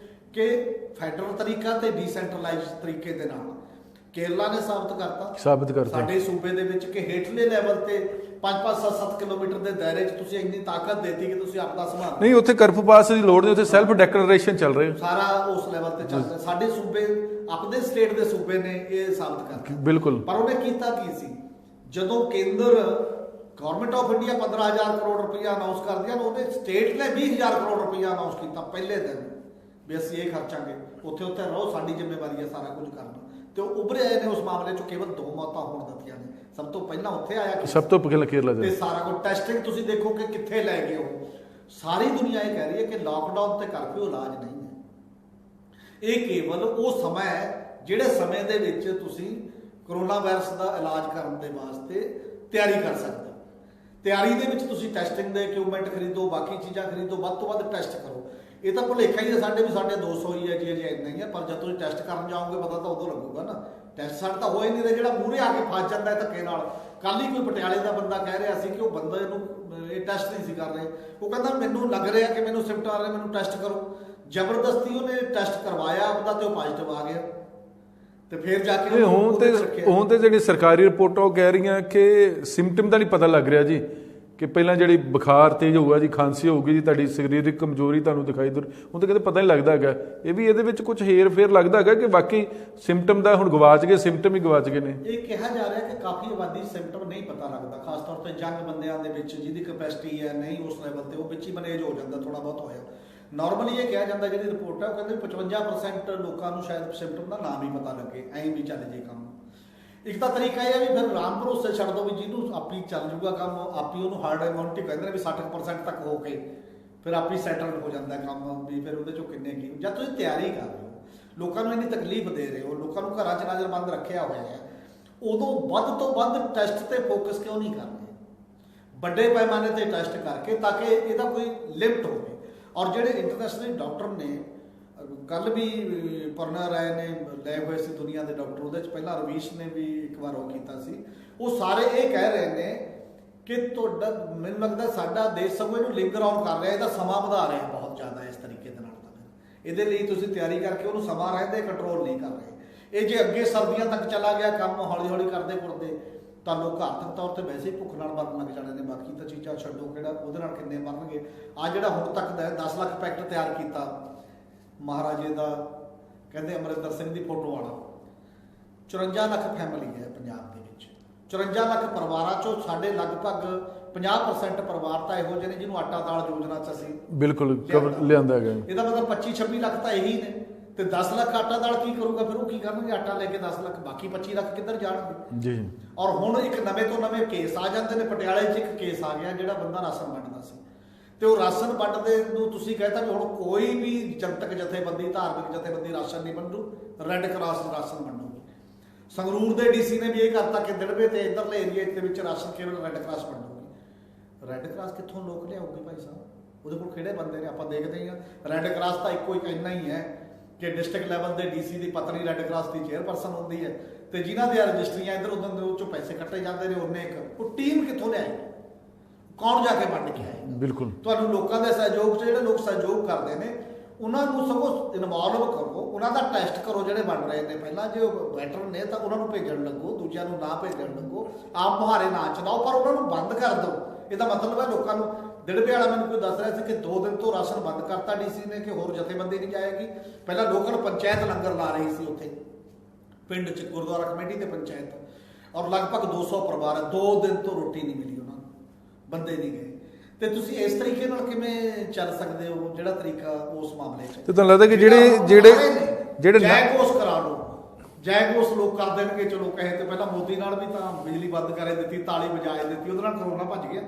ਕਿ ਫੈਡਰਲ ਤਰੀਕਾ ਤੇ ਡੀਸੈਂਟਰਲਾਈਜ਼ ਤਰੀਕੇ ਦੇ ਨਾਲ ਕੇਰਲਾ ਨੇ ਸਾਬਤ ਕਰਤਾ ਸਾਡੇ ਸੂਬੇ ਦੇ ਵਿੱਚ ਕਿ ਹੇਠਲੇ ਲੈਵਲ ਤੇ 5-5 7-7 ਕਿਲੋਮੀਟਰ ਦੇ ਦਾਇਰੇ 'ਚ ਤੁਸੀਂ ਇੰਨੀ ਤਾਕਤ ਦੇਤੀ ਕਿ ਤੁਸੀਂ ਆਪਦਾ ਸੰਭਾਲ ਨਹੀਂ, ਉੱਥੇ ਕਰਫਿਊ ਪਾਸ ਦੀ ਲੋੜ ਨਹੀਂ, ਉੱਥੇ ਸੈਲਫ ਡੈਕਲੇਰੇਸ਼ਨ ਚੱਲ ਰਿਹਾ, ਸਾਰਾ ਉਸ ਲੈਵਲ ਤੇ ਚੱਲ ਰਿਹਾ। ਸਾਡੇ ਸੂਬੇ ਆਪਣੇ ਸਟੇਟ ਦੇ ਸੂਬੇ ਨੇ ਇਹ ਸਾਬਤ ਕਰਤਾ ਬਿਲਕੁਲ। ਪਰ ਉਹਨੇ ਕੀਤਾ ਕੀ ਸੀ? ਜਦੋਂ ਕੇਂਦਰ ਗਵਰਨਮੈਂਟ ਆਫ ਇੰਡੀਆ 15,000 ਕਰੋੜ ਰੁਪਇਆ ਅਨਾਉਂਸ ਕਰਦੀ ਆ, ਉਹਨੇ ਸਟੇਟ ਨੇ 20,000 ਕਰੋੜ ਰੁਪਇਆ ਅਨਾਉਂਸ ਕੀਤਾ ਪਹਿਲੇ ਦਿਨ ਵੀ ਅਸੀਂ ਇਹ ਖਰਚਾਂਗੇ, ਉੱਥੇ ਰਹੋ, ਸਾਡੀ ਜ਼ਿੰਮੇਵਾਰੀ ਹੈ ਸਾਰਾ ਕੁਝ ਕਰਨਾ। ਤੇ ਉਹ ਉੱਭਰੇ ਆਏ ਨੇ ਉਸ ਮਾਮਲੇ 'ਚ ਕੇਵਲ 2 ਮੌਤਾਂ ਹੋਣ ਦਿੱਤੀਆਂ ਨੇ। ਸਭ ਤੋਂ ਪਹਿਲਾਂ ਉੱਥੇ ਆਇਆ, ਸਭ ਤੋਂ ਪਹਿਲਾਂ ਕੇਰਲਾ ਤੇ ਸਾਰਾ ਕੁਝ ਟੈਸਟਿੰਗ ਤੁਸੀਂ ਦੇਖੋ ਕਿ ਕਿੱਥੇ ਲੈ ਗਏ ਹੋ। ਸਾਰੀ ਦੁਨੀਆ ਇਹ ਕਹਿ ਰਹੀ ਹੈ ਕਿ ਲਾਕਡਾਊਨ ਤੇ ਕਰਫਿਊ ਇਲਾਜ ਨਹੀਂ ਹੈ, ਇਹ ਕੇਵਲ ਉਹ ਸਮਾਂ ਹੈ ਜਿਹੜੇ ਸਮੇਂ ਦੇ ਵਿੱਚ ਤੁਸੀਂ ਕਰੋਨਾ ਵਾਇਰਸ ਦਾ ਇਲਾਜ ਕਰਨ ਦੇ ਵਾਸਤੇ ਤਿਆਰੀ ਕਰ ਸਕਦੇ ਹੋ। ਤਿਆਰੀ ਦੇ ਵਿੱਚ ਤੁਸੀਂ ਟੈਸਟਿੰਗ ਦੇ ਇਕਵਿਪਮੈਂਟ ਖਰੀਦੋ, ਬਾਕੀ ਚੀਜ਼ਾਂ ਖਰੀਦੋ, ਵੱਧ ਤੋਂ ਵੱਧ ਟੈਸਟ ਕਰੋ। ਇਹ ਤਾਂ ਭੁਲੇਖਾ ਹੀ ਹੈ ਸਾਡੇ 200 ਹੀ ਹੈ ਜੀ, ਅਜੇ ਇੰਨਾ ਹੀ ਹੈ, ਪਰ ਜਦ ਤੁਸੀਂ ਟੈਸਟ ਕਰਨ ਜਾਓਗੇ ਪਤਾ ਤਾਂ ਉਦੋਂ ਲੱਗੂਗਾ ਨਾ। ਟੈਸਟ ਸਾਡੇ ਤਾਂ ਹੋ ਹੀ ਨਹੀਂ ਰਿਹਾ, ਜਿਹੜਾ ਮੂਹਰੇ ਆ ਕੇ ਫਸ ਜਾਂਦਾ ਹੈ ਧੱਕੇ ਨਾਲ। ਕੱਲ ਹੀ ਕੋਈ ਪਟਿਆਲੇ ਦਾ ਬੰਦਾ ਕਹਿ ਰਿਹਾ ਸੀ ਕਿ ਉਹ ਬੰਦੇ ਨੂੰ ਇਹ ਟੈਸਟ ਨਹੀਂ ਸੀ ਕਰ ਰਹੇ, ਉਹ ਕਹਿੰਦਾ ਮੈਨੂੰ ਲੱਗ ਰਿਹਾ ਕਿ ਮੈਨੂੰ ਸਿਮਟ ਆ ਰਿਹਾ, ਮੈਨੂੰ ਟੈਸਟ ਕਰੋ। ਜ਼ਬਰਦਸਤੀ ਉਹਨੇ ਟੈਸਟ ਕਰਵਾਇਆ ਆਪਦਾ ਤੇ ਉਹ ਪੋਜ਼ਿਟਿਵ ਆ ਗਿਆ, ਤੇ ਫਿਰ ਜਾ ਕੇ ਹੁਣ ਤੇ ਜਿਹੜੀ ਸਰਕਾਰੀ ਰਿਪੋਰਟਾਂ ਉਹ ਕਹਿ ਰਹੀਆਂ ਕਿ ਸਿੰਪਟਮ ਦਾ ਨਹੀਂ ਪਤਾ ਲੱਗ ਰਿਹਾ ਜੀ, ਕਿ ਪਹਿਲਾਂ ਜਿਹੜੀ ਬੁਖਾਰ ਤੇਜ਼ ਹੋਊਗਾ ਜੀ, ਖਾਂਸੀ ਹੋਊਗੀ ਜੀ, ਤੁਹਾਡੀ ਸਰੀਰਕ ਕਮਜ਼ੋਰੀ ਤੁਹਾਨੂੰ ਦਿਖਾਈ ਦੇ, ਹੁਣ ਤਾਂ ਕਿਤੇ ਪਤਾ ਨਹੀਂ ਲੱਗਦਾ ਹੈਗਾ। ਇਹ ਵੀ ਇਹਦੇ ਵਿੱਚ ਕੁਝ ਹੇਰ ਫੇਰ ਲੱਗਦਾ ਹੈਗਾ ਕਿ ਬਾਕੀ ਸਿੰਪਟਮ ਦਾ ਹੁਣ ਗਵਾਚ ਗਏ, ਸਿੰਪਟਮ ਹੀ ਗਵਾਚ ਗਏ ਨੇ। ਇਹ ਕਿਹਾ ਜਾ ਰਿਹਾ ਕਿ ਕਾਫੀ ਆਬਾਦੀ ਸਿੰਪਟਮ ਨਹੀਂ ਪਤਾ ਲੱਗਦਾ, ਖਾਸ ਤੌਰ ਤੇ ਯੰਗ ਬੰਦਿਆਂ ਦੇ ਵਿੱਚ ਜਿਹਦੀ ਕੈਪੈਸਿਟੀ ਹੈ ਨਹੀਂ ਉਸ ਲੈਵਲ ਤੇ, ਉਹ ਵਿੱਚ ਹੀ ਮੈਨੇਜ ਹੋ ਜਾਂਦਾ, ਥੋੜਾ ਬਹੁਤ ਹੋਇਆ। ਨਾਰਮਲੀ ਇਹ ਕਿਹਾ ਜਾਂਦਾ, ਜਿਹੜੀ ਰਿਪੋਰਟ ਹੈ ਉਹ ਕਹਿੰਦੇ 55% ਲੋਕਾਂ ਨੂੰ ਸ਼ਾਇਦ ਸਿੰਪਟਮ ਦਾ ਨਾਮ ਹੀ ਪਤਾ ਲੱਗੇ, ਐਂ ਵੀ ਚੱਲ ਜੇ ਕੰਮ। ਇੱਕ ਤਾਂ ਤਰੀਕਾ ਇਹ ਹੈ ਵੀ ਫਿਰ ਆਰਾਮ ਭਰੋਸੇ ਛੱਡ ਦੋ ਵੀ ਜਿਹਨੂੰ ਆਪੀ ਚੱਲ ਜੂਗਾ ਕੰਮ, ਆਪੀ ਉਹਨੂੰ ਹਾਰਡ ਇਮਿਊਨਿਟੀ ਕਹਿੰਦੇ ਨੇ ਵੀ 60% ਤੱਕ ਹੋ ਕੇ ਫਿਰ ਆਪੀ ਸੈਟਲ ਹੋ ਜਾਂਦਾ ਕੰਮ, ਵੀ ਫਿਰ ਉਹਦੇ ਚੋਂ ਕਿੰਨੇ ਕੀ। ਜਦ ਤੁਸੀਂ ਤਿਆਰੀ ਕਰ ਰਹੇ ਹੋ, ਲੋਕਾਂ ਨੂੰ ਇੰਨੀ ਤਕਲੀਫ ਦੇ ਰਹੇ ਹੋ, ਲੋਕਾਂ ਨੂੰ ਘਰਾਂ 'ਚ ਨਜ਼ਰਬੰਦ ਰੱਖਿਆ ਹੋਇਆ ਹੈ, ਉਦੋਂ ਵੱਧ ਤੋਂ ਵੱਧ ਟੈਸਟ ਤੇ ਫੋਕਸ ਕਿਉਂ ਨਹੀਂ ਕਰਦੇ ਵੱਡੇ ਪੈਮਾਨੇ ਤੇ ਟੈਸਟ ਕਰਕੇ, ਤਾਂ ਕਿ ਇਹਦਾ ਕੋਈ ਲਿਮਟ ਹੋਵੇ। ਔਰ ਜਿਹੜੇ ਇੰਟਰਨੈਸ਼ਨਲ ਡਾਕਟਰ ਨੇ, ਕੱਲ ਵੀ ਪਰਨਾ ਰਾਏ ਨੇ ਲਏ ਹੋਏ ਸੀ ਦੁਨੀਆ ਦੇ ਡਾਕਟਰ, ਉਹਦੇ 'ਚ ਪਹਿਲਾਂ ਰਵੀਸ਼ ਨੇ ਵੀ ਇੱਕ ਵਾਰ ਉਹ ਕੀਤਾ ਸੀ, ਉਹ ਸਾਰੇ ਇਹ ਕਹਿ ਰਹੇ ਨੇ ਕਿ ਤੁਹਾਡਾ, ਮੈਨੂੰ ਲੱਗਦਾ ਸਾਡਾ ਦੇਸ਼ ਸਗੋਂ ਇਹਨੂੰ ਲਿੰਗਰ ਆਨ ਕਰ ਰਿਹਾ, ਇਹਦਾ ਸਮਾਂ ਵਧਾ ਰਿਹਾ ਬਹੁਤ ਜ਼ਿਆਦਾ ਇਸ ਤਰੀਕੇ ਦੇ ਨਾਲ। ਤਾਂ ਇਹਦੇ ਲਈ ਤੁਸੀਂ ਤਿਆਰੀ ਕਰਕੇ ਉਹਨੂੰ ਸਮਾਂ ਰਹਿੰਦੇ ਕੰਟਰੋਲ ਨਹੀਂ ਕਰ ਰਹੇ। ਇਹ ਜੇ ਅੱਗੇ ਸਰਦੀਆਂ ਤੱਕ ਚਲਾ ਗਿਆ ਕੰਮ, ਹੌਲੀ ਹੌਲੀ ਕਰਦੇ ਕਰਦੇ, ਤਾਂ ਲੋਕ ਆਰਥਿਕ ਤੌਰ ਤੇ ਵੈਸੇ ਹੀ ਭੁੱਖ ਨਾਲ ਮਰਨ ਲੱਗ ਜਾਣੇ ਨੇ। ਬਾਕੀ ਤਾਂ ਚੀਜ਼ਾਂ ਛੱਡੋ, ਕਿਹੜਾ ਉਹਦੇ ਨਾਲ ਕਿੰਨੇ ਮਰਨਗੇ। ਆ ਜਿਹੜਾ ਹੁਣ ਤੱਕ ਦਾ 10 ਲੱਖ ਪੈਕਟ ਤਿਆਰ ਕੀਤਾ ਮਹਾਰਾਜੇ ਦਾ, ਕਹਿੰਦੇ ਅਮਰਿੰਦਰ ਸਿੰਘ ਦੀ ਫੋਟੋ ਵਾਲਾ, 54 ਲੱਖ ਫੈਮਿਲੀ ਹੈ ਪੰਜਾਬ ਦੇ ਵਿੱਚ। 54 ਲੱਖ ਪਰਿਵਾਰਾਂ ਚੋਂ ਸਾਡੇ ਲਗਭਗ 50% ਪਰਿਵਾਰ ਤਾਂ ਇਹੋ ਜਿਹੇ ਨੇ ਜਿਹਨੂੰ ਆਟਾ ਦਾਲ ਯੋਜਨਾ 'ਚ ਅਸੀਂ ਬਿਲਕੁਲ ਲਿਆਂਦਾ ਹੈਗਾ। ਇਹਦਾ ਮਤਲਬ 25-26 ਲੱਖ ਤਾਂ ਇਹੀ ਨੇ, ਤੇ 10 ਲੱਖ ਆਟਾ ਦਾਲ ਕੀ ਕਰੂਗਾ ਫਿਰ? ਉਹ ਕੀ ਕਰਨਗੇ ਆਟਾ ਲੈ ਕੇ 10 ਲੱਖ, ਬਾਕੀ 25 ਲੱਖ ਕਿੱਧਰ ਜਾਣਗੇ ਜੀ। ਔਰ ਹੁਣ ਇੱਕ ਨਵੇਂ ਤੋਂ ਨਵੇਂ ਕੇਸ ਆ ਜਾਂਦੇ ਨੇ। ਪਟਿਆਲੇ 'ਚ ਇੱਕ ਕੇਸ ਆ ਗਿਆ ਜਿਹੜਾ ਬੰਦਾ ਰਾਸ਼ਨ ਵੰਡਦਾ ਸੀ, ਤੇ ਉਹ ਰਾਸ਼ਨ ਵੰਡਦੇ ਨੂੰ ਤੁਸੀਂ ਕਹਿਤਾ ਵੀ ਹੁਣ ਕੋਈ ਵੀ ਜਨਤਕ ਜਥੇਬੰਦੀ, ਧਾਰਮਿਕ ਜਥੇਬੰਦੀ ਰਾਸ਼ਨ ਨਹੀਂ ਵੰਡੂ, ਰੈੱਡ ਕਰਾਸ ਰਾਸ਼ਨ ਵੰਡੂਗੀ। ਸੰਗਰੂਰ ਦੇ ਡੀਸੀ ਨੇ ਵੀ ਇਹ ਕਰਤਾ ਕਿ ਦਿੜਵੇ ਤੇ ਇੱਧਰਲੇ ਏਰੀਏ ਦੇ ਵਿੱਚ ਰਾਸ਼ਨ ਕੇਵਲ ਰੈੱਡ ਕਰਾਸ ਵੰਡੂਗੀ। ਰੈੱਡ ਕਰਾਸ ਕਿੱਥੋਂ ਲੋਕ ਲਿਆਉਗੇ ਭਾਈ ਸਾਹਿਬ? ਉਹਦੇ ਕੋਲ ਕਿਹੜੇ ਬੰਦੇ ਨੇ? ਆਪਾਂ ਦੇਖਦੇ ਹੀ ਹਾਂ ਰੈੱਡ ਕਰਾਸ ਤਾਂ ਇੱਕੋ ਇੱਕ ਇੰਨਾ ਹੀ ਹੈ ਕਿ ਡਿਸਟ੍ਰਿਕਟ ਲੈਵਲ ਦੇ ਡੀਸੀ ਦੀ ਪਤਨੀ ਰੈੱਡ ਕਰਾਸ ਦੀ ਚੇਅਰਪਰਸਨ ਹੁੰਦੀ ਹੈ, ਤੇ ਜਿਨ੍ਹਾਂ ਦੀਆਂ ਰਜਿਸਟਰੀਆਂ ਇੱਧਰ ਉੱਧਰ ਦੇ ਉੱਚੋਂ ਪੈਸੇ ਕੱਟੇ ਜਾਂਦੇ ਨੇ, ਉਹਨੇ ਇੱਕ ਉਹ ਟੀਮ ਕਿੱਥੋਂ ਲਿਆਏ? ਕੌਣ ਜਾ ਕੇ ਵੰਡ ਕੇ ਆਏ? ਬਿਲਕੁਲ ਤੁਹਾਨੂੰ ਲੋਕਾਂ ਦੇ ਸਹਿਯੋਗ 'ਚ, ਜਿਹੜੇ ਲੋਕ ਸਹਿਯੋਗ ਕਰਦੇ ਨੇ ਉਹਨਾਂ ਨੂੰ ਸਗੋਂ ਇਨਵੋਲਵ ਕਰੋ, ਉਹਨਾਂ ਦਾ ਟੈਸਟ ਕਰੋ ਜਿਹੜੇ ਬਣ ਰਹੇ ਨੇ। ਪਹਿਲਾਂ ਜੇ ਉਹ ਬੈਟਰ ਨੇ ਤਾਂ ਉਹਨਾਂ ਨੂੰ ਭੇਜਣ ਲੱਗੋ, ਦੂਜਿਆਂ ਨੂੰ ਨਾ ਭੇਜਣ ਲੱਗੋ, ਆਪ ਮੁਹਾਰੇ ਨਾ ਚਲਾਓ, ਪਰ ਉਹਨਾਂ ਨੂੰ ਬੰਦ ਕਰ ਦਿਓ। ਇਹਦਾ ਮਤਲਬ ਹੈ ਲੋਕਾਂ ਨੂੰ, ਦਿੜਵੇ ਵਾਲਾ ਮੈਨੂੰ ਕੋਈ ਦੱਸ ਰਿਹਾ ਸੀ ਕਿ 2 ਦਿਨ ਤੋਂ ਰਾਸ਼ਨ ਬੰਦ ਕਰਤਾ ਡੀਸੀ ਨੇ, ਕਿ ਹੋਰ ਜਥੇਬੰਦੀ ਨਹੀਂ ਜਾਏਗੀ। ਪਹਿਲਾਂ ਲੋਕਲ ਪੰਚਾਇਤ ਲੰਗਰ ਲਾ ਰਹੀ ਸੀ ਉੱਥੇ ਪਿੰਡ 'ਚ, ਗੁਰਦੁਆਰਾ ਕਮੇਟੀ ਤੇ ਪੰਚਾਇਤ, ਔਰ ਲਗਭਗ 200 ਪਰਿਵਾਰ, 2 ਦਿਨ ਤੋਂ ਰੋਟੀ ਨਹੀਂ ਮਿਲੀ ਉਹਨਾਂ ਨੂੰ, ਬੰਦੇ ਨਹੀਂ ਗਏ। ਤੇ ਤੁਸੀਂ ਇਸ ਤਰੀਕੇ ਨਾਲ ਕਿਵੇਂ ਚੱਲ ਸਕਦੇ ਹੋ? ਜਿਹੜਾ ਤਰੀਕਾ ਉਸ ਮਾਮਲੇ 'ਚ, ਤੇ ਤੁਹਾਨੂੰ ਲੱਗਦਾ ਕਿ ਜਿਹੜੇ ਜੈਗੋਸ ਕਰਾ ਲਓ, ਜੈਗੋਸ ਲੋਕ ਕਰ ਦੇਣਗੇ। ਚਲੋ ਕਹੇ ਤੇ ਪਹਿਲਾਂ ਮੋਦੀ ਨਾਲ ਵੀ ਤਾਂ ਬਿਜਲੀ ਬੰਦ ਕਰੇ ਦਿੱਤੀ, ਤਾਲੀ ਵਜਾਏ ਦਿੱਤੀ, ਉਹਦੇ ਨਾਲ ਕਰੋਨਾ ਭੱਜ ਗਿਆ।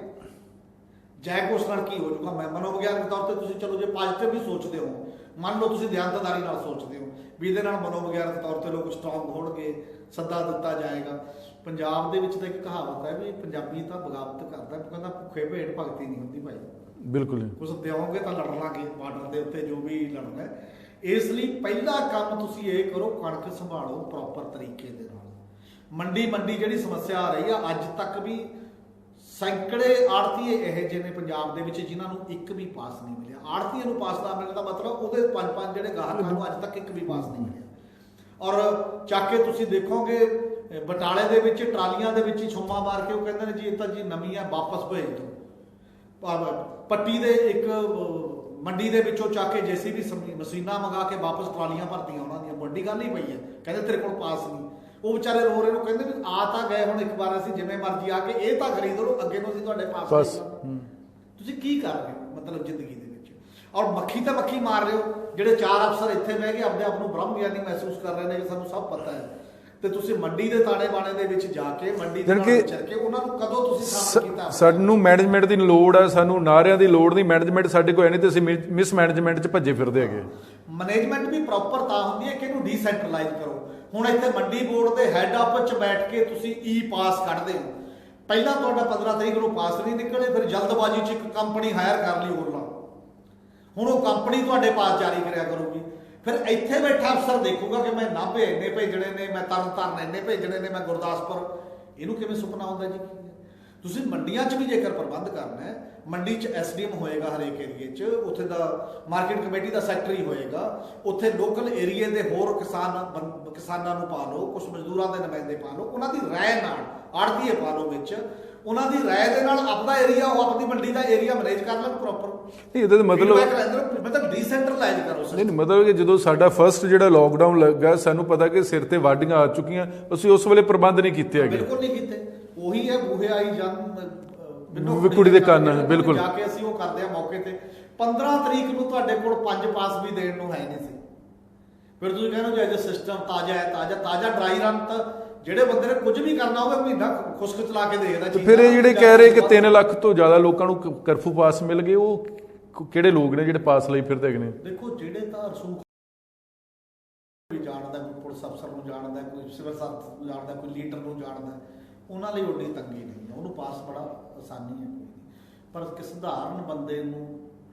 ਜੈ ਕੁਛ ਨਾਲ ਕੀ ਹੋ ਜਾਊਗਾ। ਮੈਂ ਮਨੋਵਿਗਿਆਨਕ ਤੌਰ ਤੇ ਤੁਸੀਂ ਚਲੋ ਜੇ ਪੋਜ਼ਿਟਿਵ ਵੀ ਸੋਚਦੇ ਹੋ, ਮੰਨ ਲਓ ਤੁਸੀਂ ਦਿਆਨਤਦਾਰੀ ਨਾਲ ਸੋਚਦੇ ਹੋ ਵੀ ਇਹਦੇ ਨਾਲ ਮਨੋਵਿਗਿਆਨਕ ਤੌਰ ਤੇ ਲੋਕ ਸਟਰੋਂਗ ਹੋਣਗੇ, ਸੱਦਾ ਦਿੱਤਾ ਜਾਏਗਾ। ਪੰਜਾਬ ਦੇ ਵਿੱਚ ਤਾਂ ਇੱਕ ਕਹਾਵਤ ਹੈ ਵੀ ਪੰਜਾਬੀ ਤਾਂ ਬਗਾਵਤ ਕਰਦਾ, ਕਹਿੰਦਾ ਭੁੱਖੇ ਭੇਡ ਭਗਤੀ ਨਹੀਂ ਹੁੰਦੀ ਭਾਈ। ਬਿਲਕੁਲ ਕੁਛ ਦਿਓਗੇ ਤਾਂ ਲੜ ਲਾਂਗੇ ਬਾਰਡਰ ਦੇ ਉੱਤੇ ਜੋ ਵੀ ਲੜਨਾ ਹੈ। ਇਸ ਲਈ ਪਹਿਲਾ ਕੰਮ ਤੁਸੀਂ ਇਹ ਕਰੋ, ਕਣਕ ਸੰਭਾਲੋ ਪ੍ਰੋਪਰ ਤਰੀਕੇ ਦੇ ਨਾਲ। ਮੰਡੀ ਜਿਹੜੀ ਸਮੱਸਿਆ ਆ ਰਹੀ ਆ, ਅੱਜ ਤੱਕ ਵੀ ਸੈਂਕੜੇ ਆੜਤੀਏ ਇਹੋ ਜਿਹੇ ਨੇ ਪੰਜਾਬ ਦੇ ਵਿੱਚ ਜਿਨ੍ਹਾਂ ਨੂੰ ਇੱਕ ਵੀ ਪਾਸ ਨਹੀਂ ਮਿਲਿਆ। ਆੜਤੀਏ ਨੂੰ ਪਾਸ ਨਾ ਮਿਲਣ ਦਾ ਮਤਲਬ ਉਹਦੇ ਪੰਜ ਜਿਹੜੇ ਗਾਹਕਾਂ ਨੂੰ ਅੱਜ ਤੱਕ ਇੱਕ ਵੀ ਪਾਸ ਨਹੀਂ ਮਿਲਿਆ। ਔਰ ਚੱਕ ਕੇ ਤੁਸੀਂ ਦੇਖੋਗੇ ਬਟਾਲੇ ਦੇ ਵਿੱਚ ਟਰਾਲੀਆਂ ਦੇ ਵਿੱਚ ਹੀ ਛੁੰਮਾ ਮਾਰ ਕੇ ਉਹ ਕਹਿੰਦੇ ਨੇ ਜੀ ਇਹ ਤਾਂ ਜੀ ਨਵੀਂ ਹੈ, ਵਾਪਸ ਭੇਜ ਦਿਓ। ਪੱਟੀ ਦੇ ਇੱਕ ਮੰਡੀ ਦੇ ਵਿੱਚੋਂ ਚੱਕ ਕੇ ਜੇਸੀਬੀ ਮਸ਼ੀਨਾਂ ਮੰਗਾ ਕੇ ਵਾਪਸ ਟਰਾਲੀਆਂ ਭਰਤੀਆਂ ਉਹਨਾਂ ਦੀਆਂ। ਵੱਡੀ ਗੱਲ ਹੀ ਪਈ ਹੈ, ਕਹਿੰਦੇ ਤੇਰੇ ਕੋਲ ਪਾਸ ਨਹੀਂ। ਉਹ ਵਿਚਾਰੇ ਰੋ ਰਹੇ ਨੂੰ ਕਹਿੰਦੇ ਵੀ ਆ ਤਾਂ ਗਏ, ਹੁਣ ਇੱਕ ਵਾਰ ਅਸੀਂ ਜਿਵੇਂ ਮਰਜ਼ੀ ਆ ਕੇ ਇਹ ਤਾਂ ਖਰੀਦ ਲਓ, ਅੱਗੇ ਨੂੰ ਅਸੀਂ ਤੁਹਾਡੇ ਪਾਸ। ਤੁਸੀਂ ਕੀ ਕਰ ਰਹੇ ਹੋ ਮਤਲਬ ਜ਼ਿੰਦਗੀ ਦੇ ਵਿੱਚ? ਔਰ ਮੱਖੀ ਤਾਂ ਮੱਖੀ ਮਾਰ ਰਹੇ ਹੋ। ਜਿਹੜੇ 4 ਅਫਸਰ ਇੱਥੇ ਬਹਿ ਕੇ ਆਪਣੇ ਆਪ ਨੂੰ ਬ੍ਰਹਮ ਗਿਆਨੀ ਮਹਿਸੂਸ ਕਰ ਰਹੇ ਨੇ ਕਿ ਸਾਨੂੰ ਸਭ ਪਤਾ ਹੈ, ਤੇ ਤੁਸੀਂ ਮੰਡੀ ਦੇ ਤਾਣੇ ਬਾਣੇ ਦੇ ਵਿੱਚ ਜਾ ਕੇ ਮੰਡੀ ਦੇ ਨਾਲ ਵਿਚਰ ਕੇ ਉਹਨਾਂ ਨੂੰ ਕਦੋਂ ਤੁਸੀਂ ਸਾਹਮਣੇ ਕੀਤਾ? ਸਾਨੂੰ ਮੈਨੇਜਮੈਂਟ ਦੀ ਲੋੜ ਹੈ, ਸਾਨੂੰ ਨਾਰਿਆਂ ਦੀ ਲੋੜ ਨਹੀਂ। ਮੈਨੇਜਮੈਂਟ ਸਾਡੇ ਕੋਲ ਹੈ ਨਹੀਂ ਤੇ ਅਸੀਂ ਮਿਸ ਮੈਨੇਜਮੈਂਟ 'ਚ ਭੱਜੇ ਫਿਰਦੇ ਹੈਗੇ। ਮੈਨੇਜਮੈਂਟ ਵੀ ਪ੍ਰੋਪਰ ਤਾਂ ਹੁੰਦੀ ਹੈ ਕਿ ਇਹਨੂੰ ਡੀਸੈਂਟਰਲਾਈਜ਼ ਕਰੋ। ਹੁਣ ਇੱਥੇ ਮੰਡੀ ਬੋਰਡ ਦੇ ਹੈੱਡ ਆਫਿਸ 'ਚ ਬੈਠ ਕੇ ਤੁਸੀਂ ਈ ਪਾਸ ਕੱਢਦੇ ਹੋ। ਪਹਿਲਾਂ ਤੁਹਾਡਾ 15 ਤਰੀਕ ਨੂੰ ਪਾਸ ਨਹੀਂ ਨਿਕਲੇ, ਫਿਰ ਜਲਦਬਾਜ਼ੀ 'ਚ ਇੱਕ ਕੰਪਨੀ ਹਾਇਰ ਕਰ ਲਈ ਹੋਰ ਨਾਲ। ਹੁਣ ਉਹ ਕੰਪਨੀ ਤੁਹਾਡੇ ਪਾਸ ਜਾਰੀ ਕਰਿਆ ਕਰੂਗੀ। ਫਿਰ ਇੱਥੇ ਬੈਠਾ ਅਫਸਰ ਦੇਖੂਗਾ ਕਿ ਮੈਂ ਨਾਭੇ ਇੰਨੇ ਭੇਜਣੇ ਨੇ, ਮੈਂ ਤਰਨਤਾਰਨ ਇੰਨੇ ਭੇਜਣੇ ਨੇ, ਮੈਂ ਗੁਰਦਾਸਪੁਰ। ਇਹਨੂੰ ਕਿਵੇਂ ਸੁਪਨਾ ਆਉਂਦਾ ਜੀ? ਤੁਸੀਂ ਮੰਡੀਆਂ 'ਚ ਵੀ ਜੇਕਰ ਪ੍ਰਬੰਧ ਕਰਨਾ ਹੈ, ਮੰਡੀ 'ਚ ਐਸਡੀਐਮ ਹੋਏਗਾ ਹਰੇਕ ਏਰੀਏ 'ਚ, ਉੱਥੇ ਦਾ ਮਾਰਕੀਟ ਕਮੇਟੀ ਦਾ ਸੈਕਟਰੀ ਹੋਏਗਾ, ਉੱਥੇ ਲੋਕਲ ਏਰੀਏ ਦੇ ਹੋਰ ਕਿਸਾਨਾਂ ਨੂੰ ਪਾ ਲਓ, ਕੁਝ ਮਜ਼ਦੂਰਾਂ ਦੇ ਨੁਮਾਇੰਦੇ ਪਾ ਲਓ, ਉਹਨਾਂ ਦੀ ਰਾਏ ਨਾਲ ਆੜਤੀਏ ਪਾ ਲਓ ਵਿੱਚ, ਉਹਨਾਂ ਦੀ ਰਾਏ ਦੇ ਨਾਲ ਆਪਦਾ ਏਰੀਆ, ਉਹ ਆਪਣੀ ਮੰਡੀ ਦਾ ਏਰੀਆ ਮੈਨੇਜ ਕਰ ਲੈਣ ਪ੍ਰੋਪਰ। ਨਹੀਂ ਇਹਦਾ ਮਤਲਬ ਡੀਸੈਂਟਰਲਾਈਜ਼ ਕਰੋ। ਨਹੀਂ ਮਤਲਬ ਕਿ ਜਦੋਂ ਸਾਡਾ ਫਸਟ ਜਿਹੜਾ ਲੋਕਡਾਊਨ ਲੱਗਾ, ਸਾਨੂੰ ਪਤਾ ਕਿ ਸਿਰ ਤੇ ਵਾਢੀਆਂ ਆ ਚੁੱਕੀਆਂ, ਅਸੀਂ ਉਸ ਵੇਲੇ ਪ੍ਰਬੰਧ ਨਹੀਂ ਕੀਤੇ ਹੈਗੇ। ਬਿਲਕੁਲ ਨਹੀਂ ਕੀਤੇ। ਉਹੀ ਹੈ ਬੂਹੇ ਆਈ ਕੁੜੀ ਦੇ ਕੰਨ। ਬਿਲਕੁਲ ਜਾ ਕੇ ਅਸੀਂ ਉਹ ਕਰਦੇ ਆ ਮੌਕੇ ਤੇ। 15 ਤਰੀਕ ਨੂੰ ਤੁਹਾਡੇ ਕੋਲ 5 ਪਾਸ ਵੀ ਦੇਣ ਨੂੰ ਹੈ ਨਹੀਂ ਸੀ। ਫਿਰ ਤੁਸੀਂ ਕਹਿੰਦੇ ਜੇ ਸਿਸਟਮ ਤਾਜ਼ਾ ਹੈ, ਤਾਜ਼ਾ ਡਰਾਈ ਰਨ ਤਾਂ ਜਿਹੜੇ ਬੰਦੇ ਨੇ ਕੁਝ ਵੀ ਕਰਨਾ ਹੋਵੇ ਮਹੀਨਾ ਖੁਸ਼ਕ ਚਲਾ ਕੇ ਦੇਖਦਾ। ਫਿਰ ਇਹ ਜਿਹੜੇ ਕਹਿ ਰਹੇ ਕਿ 3 ਲੱਖ ਤੋਂ ਜ਼ਿਆਦਾ ਲੋਕਾਂ ਨੂੰ ਕਰਫਿਊ ਪਾਸ ਮਿਲ ਗਏ, ਉਹ ਕਿਹੜੇ ਲੋਕ ਨੇ ਜਿਹੜੇ ਪਾਸ ਲਈ ਫਿਰਦੇ ਹੈਗੇ ਨੇ? ਦੇਖੋ ਜਿਹੜੇ ਤਾਂ ਰਸੂਖ ਜਾਣਦਾ, ਕੋਈ ਪੁਲਿਸ ਅਫਸਰ ਨੂੰ ਜਾਣਦਾ, ਕੋਈ ਸਿਵਲ ਸਰਜਨ ਨੂੰ ਜਾਣਦਾ, ਕੋਈ ਲੀਡਰ ਨੂੰ ਜਾਣਦਾ, ਉਹਨਾਂ ਲਈ ਓਡੀ ਤੰਗੀ ਨਹੀਂ ਹੈ, ਉਹਨੂੰ ਪਾਸ ਬੜਾ ਆਸਾਨੀ ਹੈ। ਪਰ ਇੱਕ ਸਧਾਰਨ ਬੰਦੇ ਨੂੰ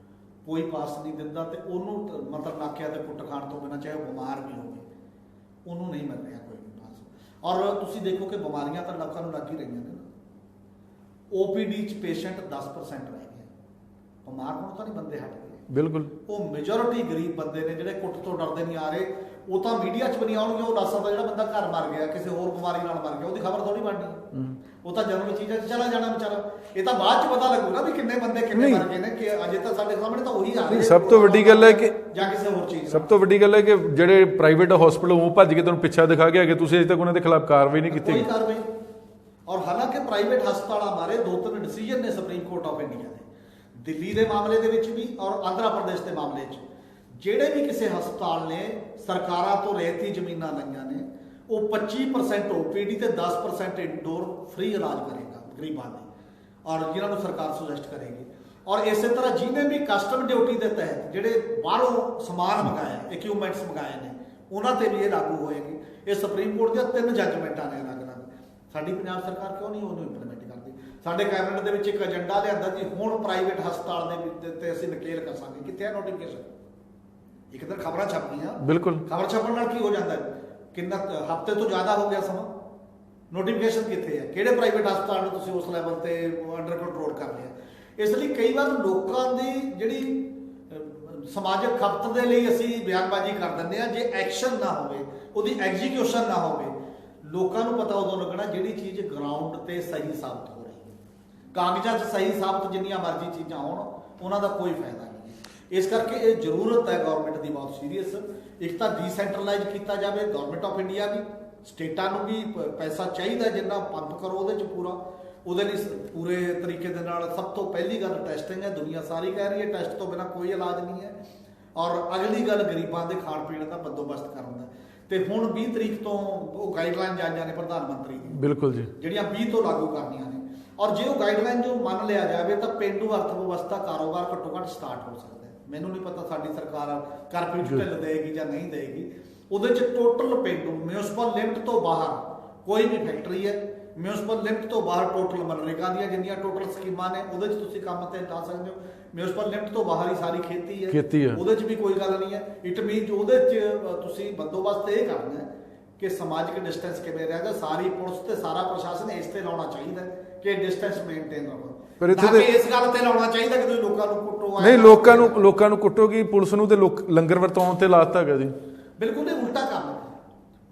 ਕੋਈ ਪਾਸ ਨਹੀਂ ਦਿੰਦਾ ਤੇ ਉਹਨੂੰ ਮਤਲਬ ਨਾਕਿਆਂ ਤੇ ਕੁੱਟ ਖਾਣ ਤੋਂ ਬਿਨਾਂ, ਚਾਹੇ ਉਹ ਬਿਮਾਰ ਵੀ ਹੋਵੇ, ਉਹਨੂੰ ਨਹੀਂ ਮਿਲ ਰਿਹਾ ਕੋਈ ਵੀ ਪਾਸ। ਔਰ ਤੁਸੀਂ ਦੇਖੋ ਕਿ ਬਿਮਾਰੀਆਂ ਤਾਂ ਲੋਕਾਂ ਨੂੰ ਲੱਗ ਹੀ ਰਹੀਆਂ ਨੇ। OPD 'ਚ ਪੇਸ਼ੈਂਟ 10% ਰਹਿ ਗਏ, ਬਿਮਾਰ ਹੋਣ ਤਾਂ ਨਹੀਂ ਬੰਦੇ ਹਟ ਗਏ। ਬਿਲਕੁਲ ਉਹ ਮੈਜੋਰਿਟੀ ਗਰੀਬ ਬੰਦੇ ਨੇ ਜਿਹੜੇ ਕੁੱਟ ਤੋਂ ਡਰਦੇ ਨਹੀਂ ਆ ਰਹੇ। ਉਹ ਤਾਂ ਮੀਡੀਆ 'ਚ ਵੀ ਨਹੀਂ ਆਉਣਗੇ। ਉਹ ਦੱਸ ਸਕਦਾ ਜਿਹੜਾ ਬੰਦਾ ਘਰ ਮਰ ਗਿਆ, ਕਿਸੇ ਹੋਰ ਬਿਮਾਰੀ ਨਾਲ ਮਰ ਗਿਆ, ਉਹਦੀ ਖਬਰ ਥੋੜੀ ਬਣਨੀ। ਉਹ ਤਾਂ ਜਨਰਲ ਚੀਜ਼ਾਂ 'ਚ ਚਲਾ ਜਾਣਾ ਵਿਚਾਰਾ। ਇਹ ਤਾਂ ਬਾਅਦ 'ਚ ਪਤਾ ਲੱਗੂਗਾ ਵੀ ਕਿੰਨੇ ਬੰਦੇ ਕਿੰਨੇ ਮਰ ਗਏ ਨੇ, ਕਿ ਅਜੇ ਤਾਂ ਸਾਡੇ ਸਾਹਮਣੇ ਤਾਂ ਉਹੀ ਆ ਰਿਹਾ। ਸਭ ਤੋਂ ਵੱਡੀ ਗੱਲ ਹੈ ਕਿ ਜਾਂ ਕਿਸੇ ਹੋਰ ਚੀਜ਼, ਸਭ ਤੋਂ ਵੱਡੀ ਗੱਲ ਹੈ ਕਿ ਜਿਹੜੇ ਪ੍ਰਾਈਵੇਟ ਹਸਪੀਟਲ ਉਹ ਭੱਜ ਕੇ ਤੁਹਾਨੂੰ ਪਿੱਛਾ ਦਿਖਾ ਕੇ ਹੈਗੇ, ਤੁਸੀਂ ਅਜੇ ਤੱਕ ਉਹਨਾਂ ਦੇ ਖਿਲਾਫ ਕਾਰਵਾਈ ਨਹੀਂ ਕੀਤੀ। ਕੋਈ ਕਾਰਵਾਈ। ਔਰ ਹਾਲਾਂਕਿ ਪ੍ਰਾਈਵੇਟ ਹਸਪਤਾਲਾਂ ਬਾਰੇ 2-3 ਡਿਸੀਜਨ ਨੇ ਸੁਪਰੀਮ ਕੋਰਟ ਆਫ ਇੰਡੀਆ ਦੇ, ਦਿੱਲੀ ਦੇ ਮਾਮਲੇ ਦੇ ਵਿੱਚ ਵੀ ਔਰ ਆਂਧਰਾ ਪ੍ਰਦੇਸ਼ ਦੇ ਮਾਮਲੇ 'ਚ। ਜਿਹੜੇ ਵੀ ਕਿਸੇ ਹਸਪਤਾਲ ਨੇ ਸਰਕਾਰਾਂ ਤੋਂ ਰੈਤੀ ਜ਼ਮੀਨਾਂ ਲਈਆਂ ਨੇ, ਉਹ 25% OPD ਤੇ 10% ਇੰਡੋਰ ਫ੍ਰੀ ਇਲਾਜ ਕਰੇਗਾ ਗਰੀਬਾਂ ਦੇ, ਔਰ ਜਿਨ੍ਹਾਂ ਨੂੰ ਸਰਕਾਰ ਸੁਜੈਸਟ ਕਰੇਗੀ। ਔਰ ਇਸੇ ਤਰ੍ਹਾਂ ਜਿਹਨੇ ਵੀ ਕਸਟਮ ਡਿਊਟੀ ਦੇ ਤਹਿਤ ਜਿਹੜੇ ਬਾਹਰੋਂ ਸਮਾਨ ਮੰਗਾਇਆ, ਇਕਵਿਪਮੈਂਟਸ ਮੰਗਾਏ ਨੇ, ਉਹਨਾਂ ਤੇ ਵੀ ਇਹ ਲਾਗੂ ਹੋਏਗੀ। ਇਹ ਸੁਪਰੀਮ ਕੋਰਟ ਦੀਆਂ 3 ਜੱਜਮੈਂਟਾਂ ਨੇ ਅਲੱਗ-ਅਲੱਗ। ਸਾਡੀ ਪੰਜਾਬ ਸਰਕਾਰ ਕਿਉਂ ਨਹੀਂ ਉਹਨੂੰ ਇੰਪਲੀਮੈਂਟ ਕਰਦੀ? ਸਾਡੇ ਕੈਬਨਿਟ ਦੇ ਵਿੱਚ ਇੱਕ ਏਜੰਡਾ ਲਿਆਂਦਾ ਜੀ, ਹੁਣ ਪ੍ਰਾਈਵੇਟ ਹਸਪਤਾਲ ਦੇ ਵਿੱਚ ਤੇ ਅਸੀਂ ਨਕੇਲ ਕਸਾਂਗੇ। ਕਿੱਥੇ ਹੈ ਨੋਟੀਫਿਕੇਸ਼ਨ? ਇੱਕ ਦਿਨ ਖਬਰਾਂ ਛਪ ਗਈਆਂ। ਬਿਲਕੁਲ ਖਬਰ ਛਪਣ ਨਾਲ ਕੀ ਹੋ ਜਾਂਦਾ ਹੈ? ਕਿੰਨਾ ਹਫ਼ਤੇ ਤੋਂ ਜ਼ਿਆਦਾ ਹੋ ਗਿਆ ਸਮਾਂ, ਨੋਟੀਫਿਕੇਸ਼ਨ ਕਿੱਥੇ ਹੈ? ਕਿਹੜੇ ਪ੍ਰਾਈਵੇਟ ਹਸਪਤਾਲ ਨੂੰ ਤੁਸੀਂ ਉਸ ਲੈਵਲ ਤੇ ਅੰਡਰ ਕੰਟਰੋਲ ਕਰ ਲਿਆ? ਇਸ ਲਈ ਕਈ ਵਾਰ ਲੋਕਾਂ ਦੀ ਜਿਹੜੀ ਸਮਾਜਿਕ ਖਪਤ ਦੇ ਲਈ ਅਸੀਂ ਬਿਆਨਬਾਜ਼ੀ ਕਰ ਦਿੰਦੇ ਹਾਂ। ਜੇ ਐਕਸ਼ਨ ਨਾ ਹੋਵੇ, ਉਹਦੀ ਐਗਜ਼ੀਕਿਊਸ਼ਨ ਨਾ ਹੋਵੇ, ਲੋਕਾਂ ਨੂੰ ਪਤਾ ਉਦੋਂ ਲੱਗਣਾ ਜਿਹੜੀ ਚੀਜ਼ ਗਰਾਊਂਡ ਤੇ ਸਹੀ ਸਾਬਤ ਹੋ ਰਹੀ ਹੈ। ਕਾਗਜ਼ਾਂ 'ਚ ਸਹੀ ਸਾਬਤ ਜਿੰਨੀਆਂ ਮਰਜ਼ੀ ਚੀਜ਼ਾਂ ਹੋਣ, ਉਹਨਾਂ ਦਾ ਕੋਈ ਫਾਇਦਾ ਨਹੀਂ। ਇਸ ਕਰਕੇ ਇਹ ਜ਼ਰੂਰਤ ਹੈ ਗਵਰਨਮੈਂਟ ਦੀ ਬਹੁਤ ਸੀਰੀਅਸ। ਇੱਕ ਤਾਂ ਡੀਸੈਂਟਰਲਾਈਜ਼ ਕੀਤਾ ਜਾਵੇ, ਗਵਰਨਮੈਂਟ ਆਫ ਇੰਡੀਆ ਵੀ, ਸਟੇਟਾਂ ਨੂੰ ਵੀ ਪੈਸਾ ਚਾਹੀਦਾ ਜਿੰਨਾ ਪੰਪ ਕਰੋ ਉਹਦੇ 'ਚ ਪੂਰਾ। ਉਹਦੇ ਲਈ ਪੂਰੇ ਤਰੀਕੇ ਦੇ ਨਾਲ ਸਭ ਤੋਂ ਪਹਿਲੀ ਗੱਲ ਟੈਸਟਿੰਗ ਹੈ। ਦੁਨੀਆ ਸਾਰੀ ਕਹਿ ਰਹੀ ਹੈ ਟੈਸਟ ਤੋਂ ਬਿਨਾਂ ਕੋਈ ਇਲਾਜ ਨਹੀਂ ਹੈ। ਔਰ ਅਗਲੀ ਗੱਲ ਗਰੀਬਾਂ ਦੇ ਖਾਣ ਪੀਣ ਦਾ ਬੰਦੋਬਸਤ ਕਰਨ ਦਾ। ਤੇ ਹੁਣ 20 ਤਰੀਕ ਤੋਂ ਉਹ ਗਾਈਡਲਾਈਨ ਜਾਰੀਆਂ ਨੇ ਪ੍ਰਧਾਨ ਮੰਤਰੀ ਦੀ, ਬਿਲਕੁਲ ਜੀ, ਜਿਹੜੀਆਂ 20 ਤੋਂ ਲਾਗੂ ਕਰਨੀਆਂ ਨੇ। ਔਰ ਜੇ ਉਹ ਗਾਈਡਲਾਈਨ ਜੋ ਮੰਨ ਲਿਆ ਜਾਵੇ ਤਾਂ ਪੇਂਡੂ ਅਰਥ ਵਿਵਸਥਾ ਕਾਰੋਬਾਰ ਘੱਟੋ ਘੱਟ ਸਟਾਰਟ ਹੋ ਸਕਦਾ ਹੈ। ਮੈਨੂੰ ਨਹੀਂ ਪਤਾ ਸਾਡੀ ਸਰਕਾਰ ਕਰਫਿਊ ਢਿੱਲ ਦੇਗੀ ਜਾਂ ਨਹੀਂ ਦੇਗੀ। ਉਹਦੇ 'ਚ ਟੋਟਲ ਪੇਂਡੂ ਮਿਊਨਿਸਪਲ ਲਿਮਟ ਤੋਂ ਬਾਹਰ ਕੋਈ ਵੀ ਫੈਕਟਰੀ ਹੈ, ਮਿਊਨਿਸਪਲ ਲਿਮਟ ਤੋਂ ਬਾਹਰ ਟੋਟਲ ਮਨਰੇਗਾ ਦੀਆਂ ਜਿੰਨੀਆਂ ਟੋਟਲ ਸਕੀਮਾਂ ਨੇ ਉਹਦੇ 'ਚ ਤੁਸੀਂ ਕੰਮ ਤੇ ਲਾ ਸਕਦੇ ਹੋ। ਮਿਊਨਿਸਪਲ ਲਿਮਟ ਤੋਂ ਬਾਹਰ ਹੀ ਸਾਰੀ ਖੇਤੀ ਹੈ, ਉਹਦੇ 'ਚ ਵੀ ਕੋਈ ਗੱਲ ਨਹੀਂ ਹੈ। ਇਟ ਮੀਨਸ ਉਹਦੇ 'ਚ ਤੁਸੀਂ ਬੰਦੋਬਸਤ ਇਹ ਕਰਨਾ ਹੈ ਕਿ ਸਮਾਜਿਕ ਡਿਸਟੈਂਸ ਕਿਵੇਂ ਰਹੇਗਾ। ਸਾਰੀ ਪੁਲਿਸ ਤੇ ਸਾਰਾ ਪ੍ਰਸ਼ਾਸਨ ਇਸ ਤੇ ਲਾਉਣਾ ਚਾਹੀਦਾ ਕਿ ਡਿਸਟੈਂਸ ਮੇਨਟੇਨ ਰੱਖੋ, ਪਰ ਇੱਥੇ ਇਸ ਗੱਲ ਤੇ ਲਾਉਣਾ ਚਾਹੀਦਾ ਕਿ ਤੁਸੀਂ ਲੋਕਾਂ ਨੂੰ ਕੁੱਟੋ। ਨਹੀਂ, ਲੋਕਾਂ ਨੂੰ ਕੁੱਟੋਗੀ ਪੁਲਿਸ ਨੂੰ ਤੇ ਲੰਗਰ ਵਰਤਾਉਣ ਤੇ ਲਾਤਾ ਹੈਗਾ ਜੀ। ਬਿਲਕੁਲ ਇਹ ਉਲਟਾ ਕੰਮ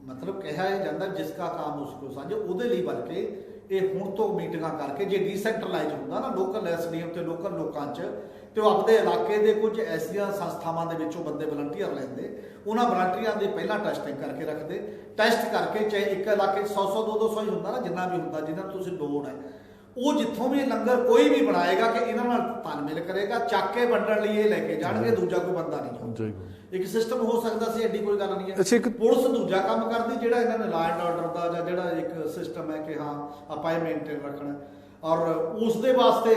ਮਤਲਬ ਕਿਹਾ ਜਾਂਦਾ ਜਿਸ ਦਾ ਕੰਮ ਉਸ ਕੋ ਸਾਂਝੇ, ਉਹਦੇ ਲਈ ਬਲਕਿ ਇਹ ਹੁਣ ਤੋਂ ਮੀਟਿੰਗਾਂ ਕਰਕੇ ਜੇ ਡੀਸੈਂਟਰਲਾਈਜ਼ ਹੁੰਦਾ ਨਾ ਲੋਕਲ ਐਸਡੀਐਮ ਤੇ ਲੋਕਲ ਲੋਕਾਂ 'ਚ, ਤੇ ਉਹ ਆਪਣੇ ਇਲਾਕੇ ਦੇ ਕੁਝ ਐਸੀਆਂ ਸੰਸਥਾਵਾਂ ਦੇ ਵਿੱਚੋਂ ਬੰਦੇ ਵਲੰਟੀਅਰ ਲੈਂਦੇ, ਉਹਨਾਂ ਵਲੰਟੀਅਰਾਂ ਦੀ ਪਹਿਲਾਂ ਟੈਸਟਿੰਗ ਕਰਕੇ ਰੱਖਦੇ। ਟੈਸਟ ਕਰਕੇ ਚਾਹੇ ਇੱਕ ਇਲਾਕੇ 'ਚ 100 200 ਹੀ ਹੁੰਦਾ ਨਾ, ਜਿੰਨਾ ਵੀ ਹੁੰਦਾ ਜਿਹਨਾਂ ਨੂੰ ਤੁਸੀਂ ਲੋੜ ਹੈ, ਉਹ ਜਿੱਥੋਂ ਵੀ ਲੰਗਰ ਕੋਈ ਵੀ ਬਣਾਏਗਾ ਕਿ ਇਹਨਾਂ ਨਾਲ ਤਾਲਮੇਲ ਕਰੇਗਾ, ਚੱਕ ਕੇ ਵੰਡਣ ਲਈ ਇਹ ਲੈ ਕੇ ਜਾਣਗੇ, ਦੂਜਾ ਕੋਈ ਬੰਦਾ ਨਹੀਂ ਜਾਊਗਾ। ਇੱਕ ਸਿਸਟਮ ਹੋ ਸਕਦਾ ਸੀ, ਐਡੀ ਕੋਈ ਗੱਲ ਨਹੀਂ ਹੈ। ਪੁਲਿਸ ਦੂਜਾ ਕੰਮ ਕਰਦੀ ਜਿਹੜਾ ਇਹਨਾਂ ਨੇ ਲਾ ਐਂਡ ਆਰਡਰ ਦਾ ਜਾਂ ਜਿਹੜਾ ਇੱਕ ਸਿਸਟਮ ਹੈ ਕਿ ਹਾਂ ਆਪਾਂ ਇਹ ਮੇਨਟੇਨ ਰੱਖਣਾ, ਔਰ ਉਸ ਦੇ ਵਾਸਤੇ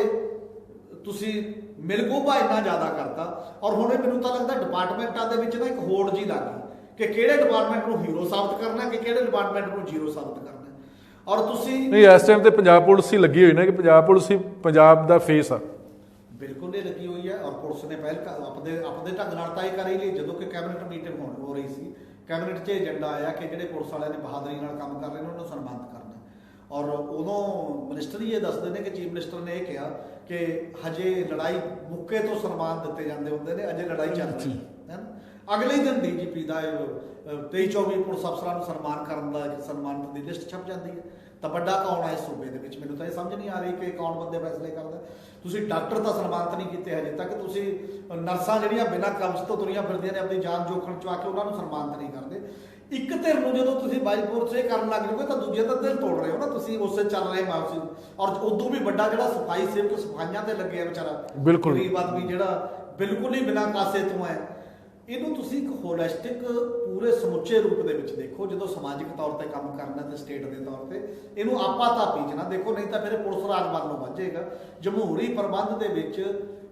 ਤੁਸੀਂ ਮਿਲਗੋਭਾ ਇੰਨਾ ਜ਼ਿਆਦਾ ਕਰਤਾ। ਔਰ ਹੁਣ ਮੈਨੂੰ ਤਾਂ ਲੱਗਦਾ ਡਿਪਾਰਟਮੈਂਟਾਂ ਦੇ ਵਿੱਚ ਨਾ ਇੱਕ ਹੋੜ ਜੀ ਲੱਗ ਗਈ ਕਿ ਕਿਹੜੇ ਡਿਪਾਰਟਮੈਂਟ ਨੂੰ ਹੀਰੋ ਸਾਬਤ ਕਰਨਾ ਕਿ ਕਿਹੜੇ ਡਿਪਾਰਟਮੈਂਟ ਨੂੰ ਜ਼ੀਰੋ ਸਾਬਤ ਕਰਨਾ। ਔਰ ਤੁਸੀਂ ਨਹੀਂ, ਇਸ ਟਾਈਮ ਤੇ ਪੰਜਾਬ ਪੁਲਿਸ ਹੀ ਲੱਗੀ ਹੋਈ ਨਾ ਕਿ ਪੰਜਾਬ ਪੁਲਿਸ ਹੀ ਪੰਜਾਬ ਦਾ ਫੇਸ ਆ। ਬਿਲਕੁਲ ਇਹ ਲੱਗੀ ਹੋਈ ਹੈ। ਔਰ ਪੁਲਿਸ ਨੇ ਪਹਿਲ ਆਪਣੇ ਢੰਗ ਨਾਲ ਤਾਂ ਇਹ ਕਰ ਹੀ ਲਈ। ਜਦੋਂ ਕਿ ਕੈਬਨਿਟ ਮੀਟਿੰਗ ਹੋ ਰਹੀ ਸੀ, ਕੈਬਨਿਟ 'ਚ ਏਜੰਡਾ ਆਇਆ ਕਿ ਜਿਹੜੇ ਪੁਲਿਸ ਵਾਲਿਆਂ ਨੇ ਬਹਾਦਰੀ ਨਾਲ ਕੰਮ ਕਰ ਰਹੇ ਨੇ ਉਹਨਾਂ ਨੂੰ ਸਨਮਾਨਿਤ ਕਰਨਾ। ਔਰ ਉਦੋਂ ਮਿਨਿਸਟਰ ਹੀ ਇਹ ਦੱਸਦੇ ਨੇ ਕਿ ਚੀਫ ਮਿਨਿਸਟਰ ਨੇ ਇਹ ਕਿਹਾ ਕਿ ਹਜੇ ਲੜਾਈ ਮੁੱਕੇ ਤੋਂ ਸਨਮਾਨ ਦਿੱਤੇ ਜਾਂਦੇ ਹੁੰਦੇ ਨੇ, ਅਜੇ ਲੜਾਈ ਚੱਲ ਰਹੀ ਹੈ। ਅਗਲੇ ਹੀ ਦਿਨ ਡੀਜੀਪੀ ਦਾ 23-24 ਪੁਲਿਸ ਅਫਸਰਾਂ ਨੂੰ ਸਨਮਾਨ ਕਰਨ ਦਾ ਸਨਮਾਨਿਤ ਦੀ ਲਿਸਟ ਛਪ ਜਾਂਦੀ ਹੈ। ਤਾਂ ਵੱਡਾ ਕੌਣ ਹੈ ਇਸ ਸੂਬੇ ਦੇ ਵਿੱਚ? ਮੈਨੂੰ ਤਾਂ ਇਹ ਸਮਝ ਨਹੀਂ ਆ ਰਹੀ ਕਿ ਕੌਣ ਬੰਦੇ ਫੈਸਲੇ ਕਰਦਾ। ਤੁਸੀਂ ਡਾਕਟਰ ਤਾਂ ਸਨਮਾਨਿਤ ਨਹੀਂ ਕੀਤੇ ਹਜੇ ਤੱਕ, ਤੁਸੀਂ ਨਰਸਾਂ ਜਿਹੜੀਆਂ ਬਿਨਾਂ ਕਬਜ਼ ਤੋਂ ਤੁਰੀਆਂ ਫਿਰਦੀਆਂ ਨੇ ਆਪਣੀ ਜਾਨ ਜੋਖਮ ਚ ਆ ਕੇ ਉਹਨਾਂ ਨੂੰ ਸਨਮਾਨਿਤ ਨਹੀਂ ਕਰਦੇ। ਇੱਕ ਧਿਰ ਨੂੰ ਜਦੋਂ ਤੁਸੀਂ ਬਾਈਪੁਰ 'ਚ ਇਹ ਕਰਨ ਲੱਗ ਜਾਓਗੇ ਤਾਂ ਦੂਜੇ ਦਾ ਦਿਲ ਤੋੜ ਰਹੇ ਹੋ ਨਾ ਤੁਸੀਂ, ਉਸੇ ਚੱਲ ਰਹੇ ਮਾਫੀ। ਔਰ ਉਦੋਂ ਵੀ ਵੱਡਾ ਜਿਹੜਾ ਸਫਾਈ ਸੇਵਕ ਸਫਾਈਆਂ ਤੇ ਲੱਗੇ ਆ ਵਿਚਾਰਾ, ਬਿਲਕੁਲ ਗਰੀਬ ਆਦਮੀ ਜਿਹੜਾ ਬਿਲਕੁਲ ਹੀ ਬਿਨਾਂ ਕਾਸੇ ਤੋਂ ਹੈ, ਇਹਨੂੰ ਤੁਸੀਂ ਇੱਕ ਹੋਲਿਸਟਿਕ ਪੂਰੇ ਸਮੁੱਚੇ ਰੂਪ ਦੇ ਵਿੱਚ ਦੇਖੋ। ਜਦੋਂ ਸਮਾਜਿਕ ਤੌਰ ਤੇ ਕੰਮ ਕਰਨਾ ਤੇ ਸਟੇਟ ਦੇ ਤੌਰ ਤੇ ਇਹਨੂੰ ਆਪਾ ਧਾਪੀ 'ਚ ਨਾ ਦੇਖੋ, ਨਹੀਂ ਤਾਂ ਫਿਰ ਪੁਲਿਸ ਰਾਜ ਵੱਲ ਨੂੰ ਵੱਜੇਗਾ। ਜਮਹੂਰੀ ਪ੍ਰਬੰਧ ਦੇ ਵਿੱਚ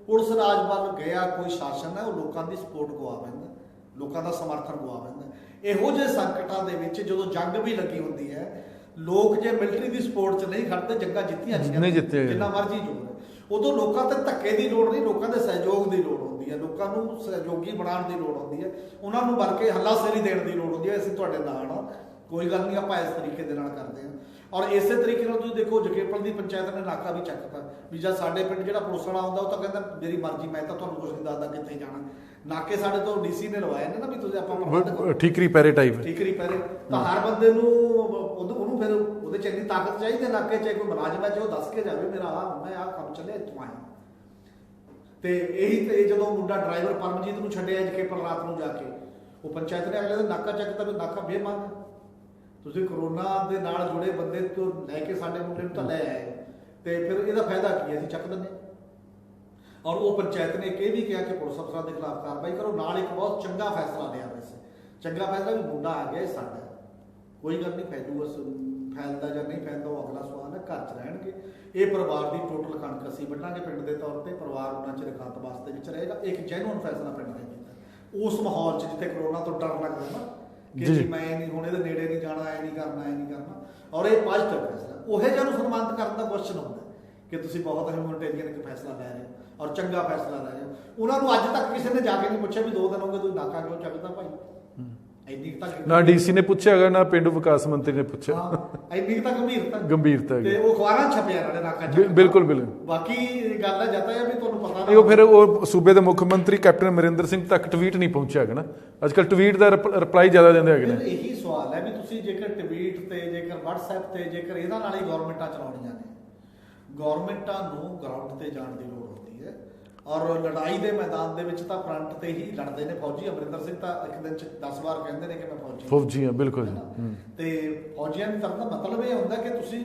ਪੁਲਿਸ ਰਾਜ ਵੱਲ ਗਿਆ ਕੋਈ ਸ਼ਾਸਨ ਹੈ, ਉਹ ਲੋਕਾਂ ਦੀ ਸਪੋਰਟ ਗਵਾ ਬੈਂਦਾ, ਲੋਕਾਂ ਦਾ ਸਮਰਥਨ ਗਵਾ ਬੈਂਦਾ। ਇਹੋ ਜਿਹੇ ਸੰਕਟਾਂ ਦੇ ਵਿੱਚ ਜਦੋਂ ਜੰਗ ਵੀ ਲੱਗੀ ਹੁੰਦੀ ਹੈ, ਲੋਕ ਜੇ ਮਿਲਟਰੀ ਦੀ ਸਪੋਰਟ 'ਚ ਨਹੀਂ ਖੜਦੇ, ਜੰਗਾਂ ਜਿੱਤੀਆਂ ਜਿੰਨਾ ਮਰਜ਼ੀ ਜੋਰ, ਉਦੋਂ ਲੋਕਾਂ ਤੇ ਧੱਕੇ ਦੀ ਲੋੜ ਨਹੀਂ, ਲੋਕਾਂ ਦੇ ਸਹਿਯੋਗ ਦੀ ਲੋੜ ਹੁੰਦੀ ਹੈ, ਲੋਕਾਂ ਨੂੰ ਸਹਿਯੋਗੀ ਬਣਾਉਣ ਦੀ ਲੋੜ ਹੁੰਦੀ ਹੈ, ਉਹਨਾਂ ਨੂੰ ਬਲਕਿ ਹੱਲਾਸ਼ੇਰੀ ਦੇਣ ਦੀ ਲੋੜ ਹੁੰਦੀ ਹੈ। ਅਸੀਂ ਤੁਹਾਡੇ ਨਾਲ ਆ, ਕੋਈ ਗੱਲ ਨਹੀਂ, ਆਪਾਂ ਇਸ ਤਰੀਕੇ ਦੇ ਨਾਲ ਕਰਦੇ ਹਾਂ। ਔਰ ਇਸੇ ਤਰੀਕੇ ਨਾਲ ਤੁਸੀਂ ਦੇਖੋ ਜਗੇਪਲ ਦੀ ਪੰਚਾਇਤ ਨੇ ਨਾਕਾ ਵੀ ਚੱਕਤਾ ਵੀ ਜਦ ਸਾਡੇ ਪਿੰਡ ਜਿਹੜਾ ਪੁਲਿਸ ਵਾਲਾ ਆਉਂਦਾ ਉਹ ਤਾਂ ਕਹਿੰਦਾ ਮੇਰੀ ਮਰਜ਼ੀ, ਮੈਂ ਤਾਂ ਤੁਹਾਨੂੰ ਕੁਝ ਨਹੀਂ ਦੱਸਦਾ ਕਿੱਥੇ ਜਾਣਾ। ਨਾਕੇ ਸਾਡੇ ਤੋਂ ਡੀਸੀ ਨੇ ਲਵਾਏ ਨੇ ਨਾ ਵੀ ਤੁਸੀਂ ਆਪਾਂ ਠੀਕਰੀ ਪੈਰੇ ਟਾਈਪ, ਠੀਕਰੀ ਪੈਰੇ, ਤਾਂ ਹਰ ਬੰਦੇ ਨੂੰ ਉਹਨੂੰ ਫਿਰ ਉਹਦੇ 'ਚ ਇੰਨੀ ਤਾਕਤ ਚਾਹੀਦੀ ਹੈ ਨਾਕੇ 'ਚ ਕੋਈ ਮੁਲਾਜ਼ਮ ਹੈ ਜੋ ਦੱਸ ਕੇ ਜਾਵੇ ਮੇਰਾ ਆਹ ਮੈਂ ਆਹ ਕੰਮ ਚੱਲਿਆ ਇੱਥੋਂ ਆਇਆ। ਤੇ ਇਹੀ ਤੇ ਜਦੋਂ ਮੁੰਡਾ ਡਰਾਈਵਰ ਪਰਮਜੀਤ ਨੂੰ ਛੱਡਿਆ ਜਗੇਪਲ ਰਾਤ ਨੂੰ ਜਾ ਕੇ, ਉਹ ਪੰਚਾਇਤ ਨੇ ਅਗਲੇ ਦਿਨ ਨਾਕਾ ਚੱਕਦਾ ਵੀ ਨਾਕਾ ਬੇਮਨ, ਤੁਸੀਂ ਕਰੋਨਾ ਦੇ ਨਾਲ ਜੁੜੇ ਬੰਦੇ ਤੋਂ ਲੈ ਕੇ ਸਾਡੇ ਮੁੰਡੇ ਨੂੰ ਤਾਂ ਲੈ ਆਏ, ਤੇ ਫਿਰ ਇਹਦਾ ਫਾਇਦਾ ਕੀ ਹੈ? ਅਸੀਂ ਚੱਕ ਦਿੰਦੇ। ਔਰ ਉਹ ਪੰਚਾਇਤ ਨੇ ਇਹ ਵੀ ਕਿਹਾ ਕਿ ਪੁਲਿਸ ਅਫਸਰਾਂ ਦੇ ਖਿਲਾਫ ਕਾਰਵਾਈ ਕਰੋ। ਨਾਲ ਇੱਕ ਬਹੁਤ ਚੰਗਾ ਫੈਸਲਾ ਲਿਆ, ਵੈਸੇ ਚੰਗਾ ਫੈਸਲਾ ਵੀ ਮੁੰਡਾ ਆ ਗਿਆ ਸਾਡਾ, ਕੋਈ ਗੱਲ ਨਹੀਂ, ਫੈਲਦਾ ਜਾਂ ਨਹੀਂ ਫੈਲਦਾ ਉਹ ਅਗਲਾ ਸਵਾਲ ਹੈ, ਘਰ 'ਚ ਰਹਿਣਗੇ। ਇਹ ਪਰਿਵਾਰ ਦੀ ਟੋਟਲ ਕਣਕ ਅਸੀਂ ਵੱਢਾਂਗੇ ਪਿੰਡ ਦੇ ਤੌਰ ਤੇ, ਪਰਿਵਾਰ ਉਹਨਾਂ ਚਿਰ ਇਕਾਂਤਵਾਸ ਦੇ ਵਿੱਚ ਰਹੇਗਾ। ਇੱਕ ਜੈਨੂਅਨ ਫੈਸਲਾ ਪਿੰਡ ਨੇ ਕੀਤਾ ਉਸ ਮਾਹੌਲ 'ਚ ਜਿੱਥੇ ਕਰੋਨਾ ਤੋਂ ਡਰ ਲੱਗਦਾ ਨਾ ਕਿ ਜੀ ਮੈਂ ਨਹੀਂ ਹੁਣ ਇਹਦੇ ਨੇੜੇ ਨਹੀਂ ਜਾਣਾ, ਐ ਨਹੀਂ ਕਰਨਾ, ਐ ਨਹੀਂ ਕਰਨਾ। ਔਰ ਇਹ ਪੋਜ਼ਿਟਿਵ ਫੈਸਲਾ, ਉਹ ਜਿਹਾ ਨੂੰ ਸਨਮਾਨਿਤ ਕਰਨ ਦਾ ਕੁਐਸਚਨ ਹੁੰਦਾ ਕਿ ਤੁਸੀਂ ਬਹੁਤ ਹਿਊਮੈਨਿਟੇਰੀਅਨ ਇੱਕ ਫੈਸਲਾ ਲੈ ਰਹੇ ਹੋ ਔਰ ਚੰਗਾ ਫੈਸਲਾ ਲੈ ਰਹੇ ਹੋ। ਉਹਨਾਂ ਨੂੰ ਅੱਜ ਤੱਕ ਕਿਸੇ ਨੇ ਜਾ ਕੇ ਨਹੀਂ ਪੁੱਛਿਆ ਵੀ 2 ਦਿਨ ਹੋ ਗਏ ਤੁਸੀਂ ਨਾਕਾ ਕਿਉਂ ਚੱਕਦਾ ਭਾਈ, ਇੰਨੀ ਤੱਕ ਨਾ ਡੀਸੀ ਨੇ ਪੁੱਛਿਆ ਹੈਗਾ ਨਾ ਪਿੰਡੂ ਵਿਕਾਸ ਮੰਤਰੀ ਨੇ ਪੁੱਛਿਆ। ਇੰਨੀ ਤੱਕ ਗੰਭੀਰਤਾ ਤੇ ਉਹ ਅਖਬਾਰਾਂ ਛਪਿਆ ਨਾਲੇ ਨਾਕਾ ਚੱਕ। ਬਿਲਕੁਲ ਬਿਲਕੁਲ। ਬਾਕੀ ਗੱਲ ਹੈ ਜਤਾ ਹੈ ਵੀ ਤੁਹਾਨੂੰ ਪਤਾ ਨਹੀਂ, ਉਹ ਫਿਰ ਉਹ ਸੂਬੇ ਦੇ ਮੁੱਖ ਮੰਤਰੀ ਕੈਪਟਨ ਅਮਰਿੰਦਰ ਸਿੰਘ ਤੱਕ ਟਵੀਟ ਨਹੀਂ ਪਹੁੰਚਿਆ ਹੈਗਾ ਨਾ। ਅੱਜ ਕੱਲ੍ਹ ਟਵੀਟ ਦਾ ਰਿਪਲਾਈ ਜ਼ਿਆਦਾ ਦਿੰਦੇ ਹੈਗੇ ਨੇ। ਇਹੀ ਸਵਾਲ ਹੈ ਵੀ ਤੁਸੀਂ ਜੇਕਰ ਟਵੀਟ ਤੇ, ਜੇਕਰ WhatsApp ਤੇ, ਜੇਕਰ ਇਹਨਾਂ ਨਾਲ ਹੀ ਗਵਰਨਮੈਂਟਾਂ ਚਲਾਉਣੀਆਂ ਨੇ, ਗਵਰਨਮੈਂਟਾਂ ਨੂੰ ਗਰਾਊਂਡ ਤੇ ਜਾਣ ਦੀ ਲੋੜ ਹੁੰਦੀ ਹੈ। ਔਰ ਲੜਾਈ ਦੇ ਮੈਦਾਨ ਦੇ ਵਿੱਚ ਤਾਂ ਫਰੰਟ ਤੇ ਹੀ ਲੜਦੇ ਨੇ ਫੌਜੀ। ਅਮਰਿੰਦਰ ਸਿੰਘ ਤਾਂ ਇੱਕ ਦਿਨ 'ਚ 10 ਵਾਰ ਕਹਿੰਦੇ ਨੇ ਕਿ ਮੈਂ ਫੌਜੀ ਹਾਂ। ਬਿਲਕੁਲ। ਤੇ ਫੌਜੀਆਂ ਦੀ ਤਰ੍ਹਾਂ ਦਾ ਮਤਲਬ ਇਹ ਹੁੰਦਾ ਕਿ ਤੁਸੀਂ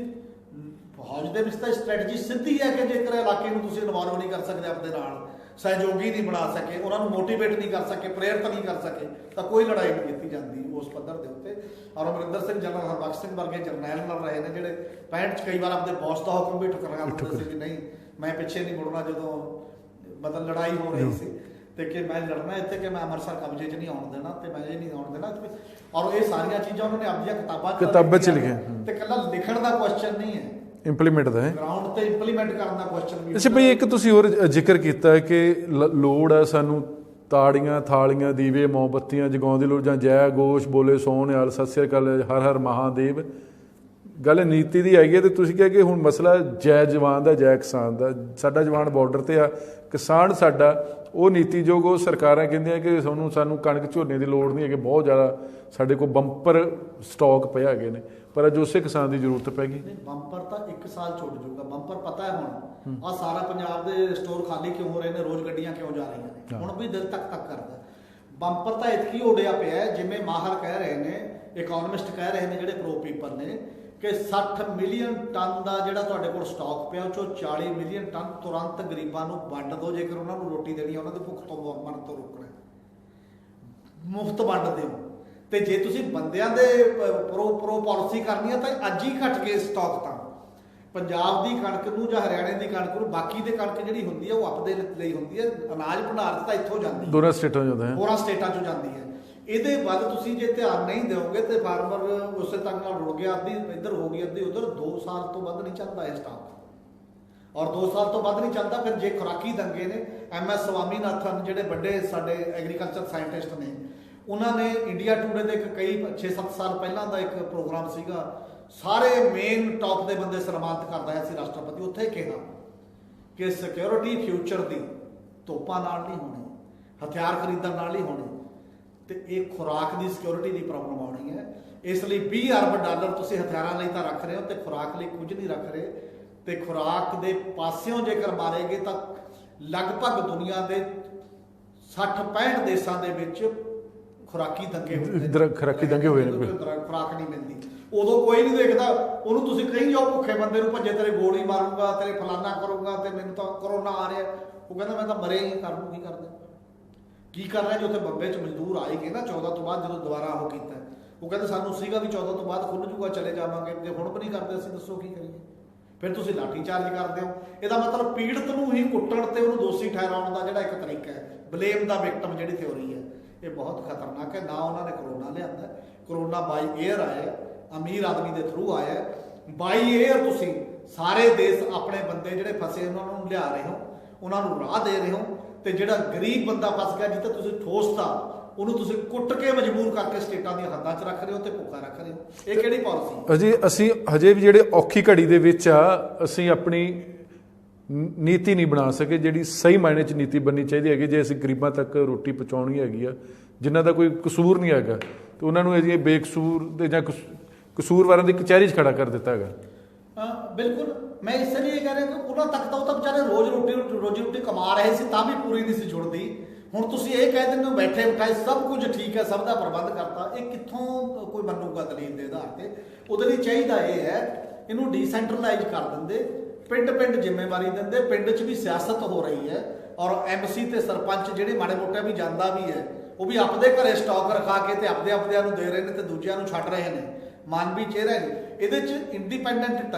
ਫੌਜ ਦੇ ਵਿੱਚ ਤਾਂ ਸਟ੍ਰੈਟਜੀ ਸਿੱਧੀ ਹੈ ਕਿ ਜੇਕਰ ਇਲਾਕੇ ਨੂੰ ਤੁਸੀਂ ਇਨਵੋਲਵ ਨਹੀਂ ਕਰ ਸਕਦੇ ਆਪਣੇ ਨਾਲ, ਸਹਿਯੋਗੀ ਨਹੀਂ ਬਣਾ ਸਕੇ, ਉਹਨਾਂ ਨੂੰ ਮੋਟੀਵੇਟ ਨਹੀਂ ਕਰ ਸਕੇ, ਪ੍ਰੇਰਿਤ ਨਹੀਂ ਕਰ ਸਕੇ, ਤਾਂ ਕੋਈ ਲੜਾਈ ਨਹੀਂ ਜਿੱਤੀ ਜਾਂਦੀ ਉਸ ਪੱਧਰ ਦੇ ਉੱਤੇ। ਔਰ ਅਮਰਿੰਦਰ ਸਿੰਘ, ਜਨਰਲ ਹਰਬਖਸ਼ ਸਿੰਘ ਵਰਗੇ ਜਰਨੈਲ ਨਾਲ ਰਹੇ ਨੇ ਜਿਹੜੇ 65 'ਚ ਕਈ ਵਾਰ ਆਪਣੇ ਬੌਸ ਦਾ ਹੁਕਮ ਵੀ ਠੁਕਰਾ ਦਿੰਦੇ ਸੀ ਕਿ ਨਹੀਂ ਮੈਂ ਪਿੱਛੇ ਨਹੀਂ ਮੁੜਨਾ, ਜਦੋਂ ਮਤਲਬ ਲੜਾਈ ਹੋ ਰਹੀ ਸੀ ਤੇ ਕਿ ਮੈਂ ਲੜਨਾ ਇੱਥੇ, ਕਿ ਮੈਂ ਅੰਮ੍ਰਿਤਸਰ ਕਬਜ਼ੇ 'ਚ ਨਹੀਂ ਆਉਣ ਦੇਣਾ ਤੇ ਮੈਂ ਇਹ ਨਹੀਂ ਆਉਣ ਦੇਣਾ। ਔਰ ਇਹ ਸਾਰੀਆਂ ਚੀਜ਼ਾਂ ਉਹਨਾਂ ਨੇ ਆਪਣੀਆਂ ਕਿਤਾਬਾਂ 'ਚ ਲਿਖੀਆਂ ਤੇ ਇਕੱਲਾ ਲਿਖਣ ਦਾ ਕੁਐਸਚਨ ਨਹੀਂ ਹੈ, ਇੰਪਲੀਮੈਂਟ ਦਾ ਹੈ, ਗਰਾਊਂਡ ਤੇ ਇੰਪਲੀਮੈਂਟ ਕਰਨ ਦਾ ਕੁਐਸਚਨ ਵੀ। ਅੱਛਾ ਬਈ, ਇੱਕ ਤੁਸੀਂ ਹੋਰ ਜ਼ਿਕਰ ਕੀਤਾ ਕਿ ਲੋੜ ਹੈ ਸਾਨੂੰ ਤਾੜੀਆਂ, ਥਾਲੀਆਂ, ਦੀਵੇ, ਮੋਮਬੱਤੀਆਂ ਜਗਾਉਣ ਦੀ ਲੋੜ, ਜਾਂ ਜੈ ਘੋਸ਼ ਬੋਲੇ ਸੋਹਣਿਆਲ, ਸਤਿ ਸ੍ਰੀ ਅਕਾਲ, ਹਰ ਹਰ ਮਹਾਦੇਵ। ਗੱਲ ਨੀਤੀ ਦੀ ਹੈਗੀ ਹੈ ਤੇ ਤੁਸੀਂ ਕਿਹਾ ਕਿ ਹੁਣ ਮਸਲਾ ਜੈ ਜਵਾਨ ਦਾ, ਜੈ ਕਿਸਾਨ ਦਾ। ਸਾਡਾ ਜਵਾਨ ਬਾਰਡਰ ਤੇ ਆ, ਕਿਸਾਨ ਸਾਡਾ ਉਹ ਨੀਤੀਯੋਗ, ਉਹ ਸਰਕਾਰਾਂ ਕਹਿੰਦੀਆਂ ਕਿ ਸਾਨੂੰ ਕਣਕ ਝੋਨੇ ਦੀ ਲੋੜ ਨਹੀਂ ਹੈਗੀ, ਬਹੁਤ ਜ਼ਿਆਦਾ ਸਾਡੇ ਕੋਲ ਬੰਪਰ ਸਟਾਕ ਪਏ ਹੈਗੇ ਨੇ, ਪਰ ਅੱਜ ਉਸੇ ਕਿਸਾਨ ਦੀ ਜ਼ਰੂਰਤ ਪੈ ਗਈ। ਬੰਪਰ ਤਾਂ 1 ਸਾਲ ਛੁੱਟ ਜਾਊਗਾ, ਬੰਪਰ ਪਤਾ ਹੈ ਹੁਣ ਆ ਸਾਰਾ ਪੰਜਾਬ ਦੇ ਸਟੋਰ ਖਾਲੀ ਕਿਉਂ ਹੋ ਰਹੇ ਨੇ, ਰੋਜ਼ ਗੱਡੀਆਂ ਕਿਉਂ ਜਾ ਰਹੀਆਂ ਨੇ, ਹੁਣ ਵੀ ਦਿਲ ਤੱਕ ਕਰਦਾ। ਬੰਪਰ ਤਾਂ ਇਤਕੀ ਉਡਿਆ ਪਿਆ ਹੈ, ਜਿਵੇਂ ਮਾਹਰ ਕਹਿ ਰਹੇ ਨੇ, ਇਕਨੋਮਿਸਟ ਕਹਿ ਰਹੇ ਨੇ, ਜਿਹੜੇ ਪ੍ਰੋ ਪੀਪਲ ਨੇ, ਕਿ 60 ਮਿਲੀਅਨ ਟਨ ਦਾ ਜਿਹੜਾ ਤੁਹਾਡੇ ਕੋਲ ਸਟਾਕ ਪਿਆ, ਉਹ 'ਚੋਂ 40 ਮਿਲੀਅਨ ਟਨ ਤੁਰੰਤ ਗਰੀਬਾਂ ਨੂੰ ਵੰਡ ਦਿਓ, ਜੇਕਰ ਉਹਨਾਂ ਨੂੰ ਰੋਟੀ ਦੇਣੀ ਹੈ, ਉਹਨਾਂ ਦੀ ਭੁੱਖ ਤੋਂ ਮਰਨ ਤੋਂ ਰੋਕਣਾ, ਮੁਫਤ ਵੰਡ ਦਿਓ। ਤੇ ਜੇ ਤੁਸੀਂ ਬੰਦਿਆਂ ਦੇ ਪ੍ਰੋ ਪਾਲਿਸੀ ਕਰਨੀ ਹੈ ਤਾਂ ਅੱਜ ਹੀ ਘਟ ਗਏ ਸਟਾਕ। ਤਾਂ ਪੰਜਾਬ ਦੀ ਕਣਕ ਨੂੰ ਜਾਂ ਹਰਿਆਣੇ ਦੀ ਕਣਕ ਨੂੰ, ਬਾਕੀ ਦੇ ਕਣਕ ਜਿਹੜੀ ਹੁੰਦੀ ਹੈ ਉਹ ਆਪਦੇ ਲਈ ਹੁੰਦੀ ਹੈ, ਅਨਾਜ ਭੰਡਾਰ 'ਚ ਤਾਂ ਇੱਥੋਂ ਜਾਂਦੀ ਹੈ, ਦੋਨਾਂ ਸਟੇਟਾਂ ਜਾਂਦਾ ਹੈ, ਹੋਰਾਂ ਸਟੇਟਾਂ 'ਚੋਂ ਜਾਂਦੀ ਹੈ। ਇਹਦੇ ਵੱਲ ਤੁਸੀਂ ਜੇ ਧਿਆਨ ਨਹੀਂ ਦਿਓਗੇ ਤੇ ਫਾਰਮਰ ਉਸੇ ਤੱਕ ਨਾਲ ਰੁੜ ਗਿਆ, ਅੱਧੀ ਇੱਧਰ ਹੋ ਗਈ ਅੱਧੀ ਉੱਧਰ। 2 ਸਾਲ ਤੋਂ ਵੱਧ ਨਹੀਂ ਚੱਲਦਾ ਇਹ ਸਟਾਕ, ਔਰ 2 ਸਾਲ ਤੋਂ ਵੱਧ ਨਹੀਂ ਚੱਲਦਾ। ਫਿਰ ਜੇ ਖੁਰਾਕੀ ਦੰਗੇ ਨੇ, MS ਸਵਾਮੀਨਾਥਨ ਜਿਹੜੇ ਵੱਡੇ ਸਾਡੇ ਐਗਰੀਕਲਚਰ ਸਾਇੰਟਿਸਟ ਨੇ, ਉਹਨਾਂ ਨੇ ਇੰਡੀਆ ਟੂਡੇ ਦੇ ਕਈ 6-7 ਸਾਲ ਪਹਿਲਾਂ ਦਾ ਇੱਕ ਪ੍ਰੋਗਰਾਮ ਸੀਗਾ, ਸਾਰੇ ਮੇਨ ਟੌਪ ਦੇ ਬੰਦੇ ਸਨਮਾਨਿਤ ਕਰਦਾ ਹੈ ਸੀ ਰਾਸ਼ਟਰਪਤੀ, ਉੱਥੇ ਕਿਹਾ ਕਿ ਸਿਕਿਉਰਿਟੀ ਫਿਊਚਰ ਦੀ ਤੋਪਾਂ ਨਾਲ ਨਹੀਂ ਹੋਣੀ, ਹਥਿਆਰ ਖਰੀਦਣ ਨਾਲ ਨਹੀਂ ਹੋਣੀ, ਤੇ ਇਹ ਖੁਰਾਕ ਦੀ ਸਿਕਿਉਰਿਟੀ ਦੀ ਪ੍ਰੋਬਲਮ ਆਉਣੀ ਹੈ। ਇਸ ਲਈ 20 ਅਰਬ ਡਾਲਰ ਤੁਸੀਂ ਹਥਿਆਰਾਂ ਲਈ ਤਾਂ ਰੱਖ ਰਹੇ ਹੋ ਤੇ ਖੁਰਾਕ ਲਈ ਕੁਝ ਨਹੀਂ ਰੱਖ ਰਹੇ। ਤੇ ਖੁਰਾਕ ਦੇ ਪਾਸਿਓਂ ਜੇਕਰ ਮਾਰੇਗੇ ਤਾਂ ਲਗਭਗ ਦੁਨੀਆ ਦੇ 60-65 ਦੇਸ਼ਾਂ ਦੇ ਵਿੱਚ ਖੁਰਾਕੀ ਦੰਗੇ ਹੋਏ ਨੇ, ਖੁਰਾਕ ਨਹੀਂ ਮਿਲਦੀ। ਉਦੋਂ ਕੋਈ ਨਹੀਂ ਦੇਖਦਾ, ਉਹਨੂੰ ਤੁਸੀਂ ਕਹੀ ਜਾਓ ਭੁੱਖੇ ਬੰਦੇ ਨੂੰ, ਭੱਜੇ ਤੇਰੇ ਗੋਲੀ ਮਾਰੂੰਗਾ, ਤੇਰੇ ਫਲਾਨਾ ਕਰੂੰਗਾ, ਤੇ ਮੈਨੂੰ ਤਾਂ ਕਰੋਨਾ ਆ ਰਿਹਾ, ਉਹ ਕਹਿੰਦਾ ਮੈਂ ਤਾਂ ਮਰੇ ਹੀ ਕਰ ਲੂ, ਕੀ ਕਰ ਰਿਹਾ। ਜੋ ਉੱਥੇ ਬੰਬੇ 'ਚ ਮਜ਼ਦੂਰ ਆਏ ਗਏ ਨਾ 14 ਤੋਂ ਬਾਅਦ, ਜਦੋਂ ਦੁਬਾਰਾ ਉਹ ਕੀਤਾ, ਉਹ ਕਹਿੰਦੇ ਸਾਨੂੰ ਸੀਗਾ ਵੀ 14 ਤੋਂ ਬਾਅਦ ਖੁੱਲ੍ਹ ਜੂਗਾ, ਚਲੇ ਜਾਵਾਂਗੇ, ਜੇ ਹੁਣ ਵੀ ਨਹੀਂ ਕਰਦੇ ਅਸੀਂ ਦੱਸੋ ਕੀ ਕਰੀਏ। ਫਿਰ ਤੁਸੀਂ ਲਾਠੀ ਚਾਰਜ ਕਰਦੇ ਹੋ। ਇਹਦਾ ਮਤਲਬ ਪੀੜਤ ਨੂੰ ਹੀ ਕੁੱਟਣ ਤੇ ਉਹਨੂੰ ਦੋਸ਼ੀ ਠਹਿਰਾਉਣ ਦਾ ਜਿਹੜਾ ਇੱਕ ਤਰੀਕਾ ਹੈ, ਬਲੇਮ ਦਾ ਵਿਕਟਮ ਜਿਹੜੀ ਥਿਉਰੀ ਹੈ, ਇਹ ਬਹੁਤ ਖਤਰਨਾਕ ਹੈ। ਨਾ ਉਹਨਾਂ ਨੇ ਕਰੋਨਾ ਲਿਆਂਦਾ, ਕਰੋਨਾ ਬਾਈ 에ਅਰ ਆਇਆ, ਅਮੀਰ ਆਦਮੀ ਦੇ ਥਰੂ ਆਇਆ। ਬਾਈ 에ਅਰ ਤੁਸੀਂ ਸਾਰੇ ਦੇਸ਼ ਆਪਣੇ ਬੰਦੇ ਜਿਹੜੇ ਫਸੇ ਉਹਨਾਂ ਨੂੰ ਲਿਆ ਰਹੇ ਹੋ, ਉਹਨਾਂ ਨੂੰ ਰਾਹ ਦੇ ਰਹੇ ਹੋ, ਤੇ ਜਿਹੜਾ ਗਰੀਬ ਬੰਦਾ ਫਸ ਗਿਆ ਜਿੱਥੇ ਤੁਸੀਂ ਠੋਸਤਾ, ਉਹਨੂੰ ਤੁਸੀਂ ਕੁੱਟ ਕੇ ਮਜਬੂਰ ਕਰਕੇ ਸਟੇਟਾਂ ਦੀਆਂ ਹੱਦਾਂ 'ਚ ਰੱਖ ਰਹੇ ਹੋ ਤੇ ਭੁੱਖਾ ਰੱਖ ਰਹੇ ਹੋ। ਇਹ ਕਿਹੜੀ ਪਾਲਿਸੀ? ਅਸੀਂ ਹਜੇ ਵੀ ਜਿਹੜੇ ਔਖੀ ਘੜੀ ਦੇ ਵਿੱਚ ਆ, ਅਸੀਂ ਆਪਣੀ ਨੀਤੀ ਨਹੀਂ ਬਣਾ ਸਕੇ ਜਿਹੜੀ ਸਹੀ ਮਾਇਨੇ 'ਚ ਨੀਤੀ ਬਣਨੀ ਚਾਹੀਦੀ ਹੈਗੀ। ਜੇ ਅਸੀਂ ਗਰੀਬਾਂ ਤੱਕ ਰੋਟੀ ਪਹੁੰਚਾਉਣੀ ਹੈਗੀ ਆ, ਜਿਨ੍ਹਾਂ ਦਾ ਕੋਈ ਕਸੂਰ ਨਹੀਂ ਹੈਗਾ, ਤੇ ਉਹਨਾਂ ਨੂੰ ਇਹ ਬੇਕਸੂਰ ਦੇ ਜਾਂ ਕਸੂਰਵਾਰਾਂ ਦੀ ਕਚਹਿਰੀ 'ਚ ਖੜਾ ਕਰ ਦਿੱਤਾ ਹੈਗਾ। ਬਿਲਕੁਲ, ਮੈਂ ਇਸ ਲਈ ਇਹ ਕਹਿ ਰਿਹਾ ਕਿ ਉਹਨਾਂ ਤੱਕ ਤਾਂ ਉਹ ਤਾਂ ਵਿਚਾਰੇ ਰੋਜੀ ਰੋਟੀ ਕਮਾ ਰਹੇ ਸੀ, ਤਾਂ ਵੀ ਪੂਰੀ ਨਹੀਂ ਸੀ ਜੁੜਦੀ। ਹੁਣ ਤੁਸੀਂ ਇਹ ਕਹਿ ਦਿੰਦੇ ਹੋ ਬੈਠੇ ਬਿਠਾਏ ਸਭ ਕੁਝ ਠੀਕ ਹੈ, ਸਭ ਦਾ ਪ੍ਰਬੰਧ ਕਰਤਾ, ਇਹ ਕਿੱਥੋਂ ਕੋਈ ਮੰਨੂਗਾ ਦਲੀਲ ਦੇ ਆਧਾਰ ਤੇ? ਉਹਦੇ ਲਈ ਚਾਹੀਦਾ ਇਹ ਹੈ, ਇਹਨੂੰ ਡੀਸੈਂਟਰਲਾਈਜ਼ ਕਰ ਦਿੰਦੇ, ਪਿੰਡ ਜ਼ਿੰਮੇਵਾਰੀ ਦਿੰਦੇ, ਪਿੰਡ 'ਚ ਵੀ ਸਿਆਸਤ ਹੋ ਰਹੀ ਹੈ, ਔਰ MC ਤੇ ਸਰਪੰਚ ਜਿਹੜੇ ਮਾੜੇ ਮੋਟੇ ਵੀ ਜਾਂਦਾ ਵੀ ਹੈ, ਉਹ ਵੀ ਆਪਦੇ ਘਰੇ ਸਟਾਕ ਰਖਾ ਕੇ ਤੇ ਆਪਦਿਆਂ ਨੂੰ ਦੇ ਰਹੇ ਨੇ ਤੇ ਦੂਜਿਆਂ ਨੂੰ ਛੱਡ ਰਹੇ ਨੇ, ਮਾਨਵੀ ਚਿਹਰਾ ਨੇ। ਇਹਦੇ 'ਚ ਇੰਡੀਪੈਂਡੈਂਟ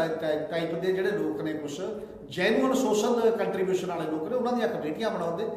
ਟਾਈਪ ਦੇ ਜਿਹੜੇ ਲੋਕ ਨੇ, ਕੁਛ ਜੈਨੂਅਨ ਸੋਸ਼ਲ ਕੰਟਰੀਬਿਊਸ਼ਨ ਵਾਲੇ ਲੋਕ ਨੇ, ਉਹਨਾਂ ਦੀਆਂ ਕਮੇਟੀਆਂ ਬਣਾਉਂਦੇ,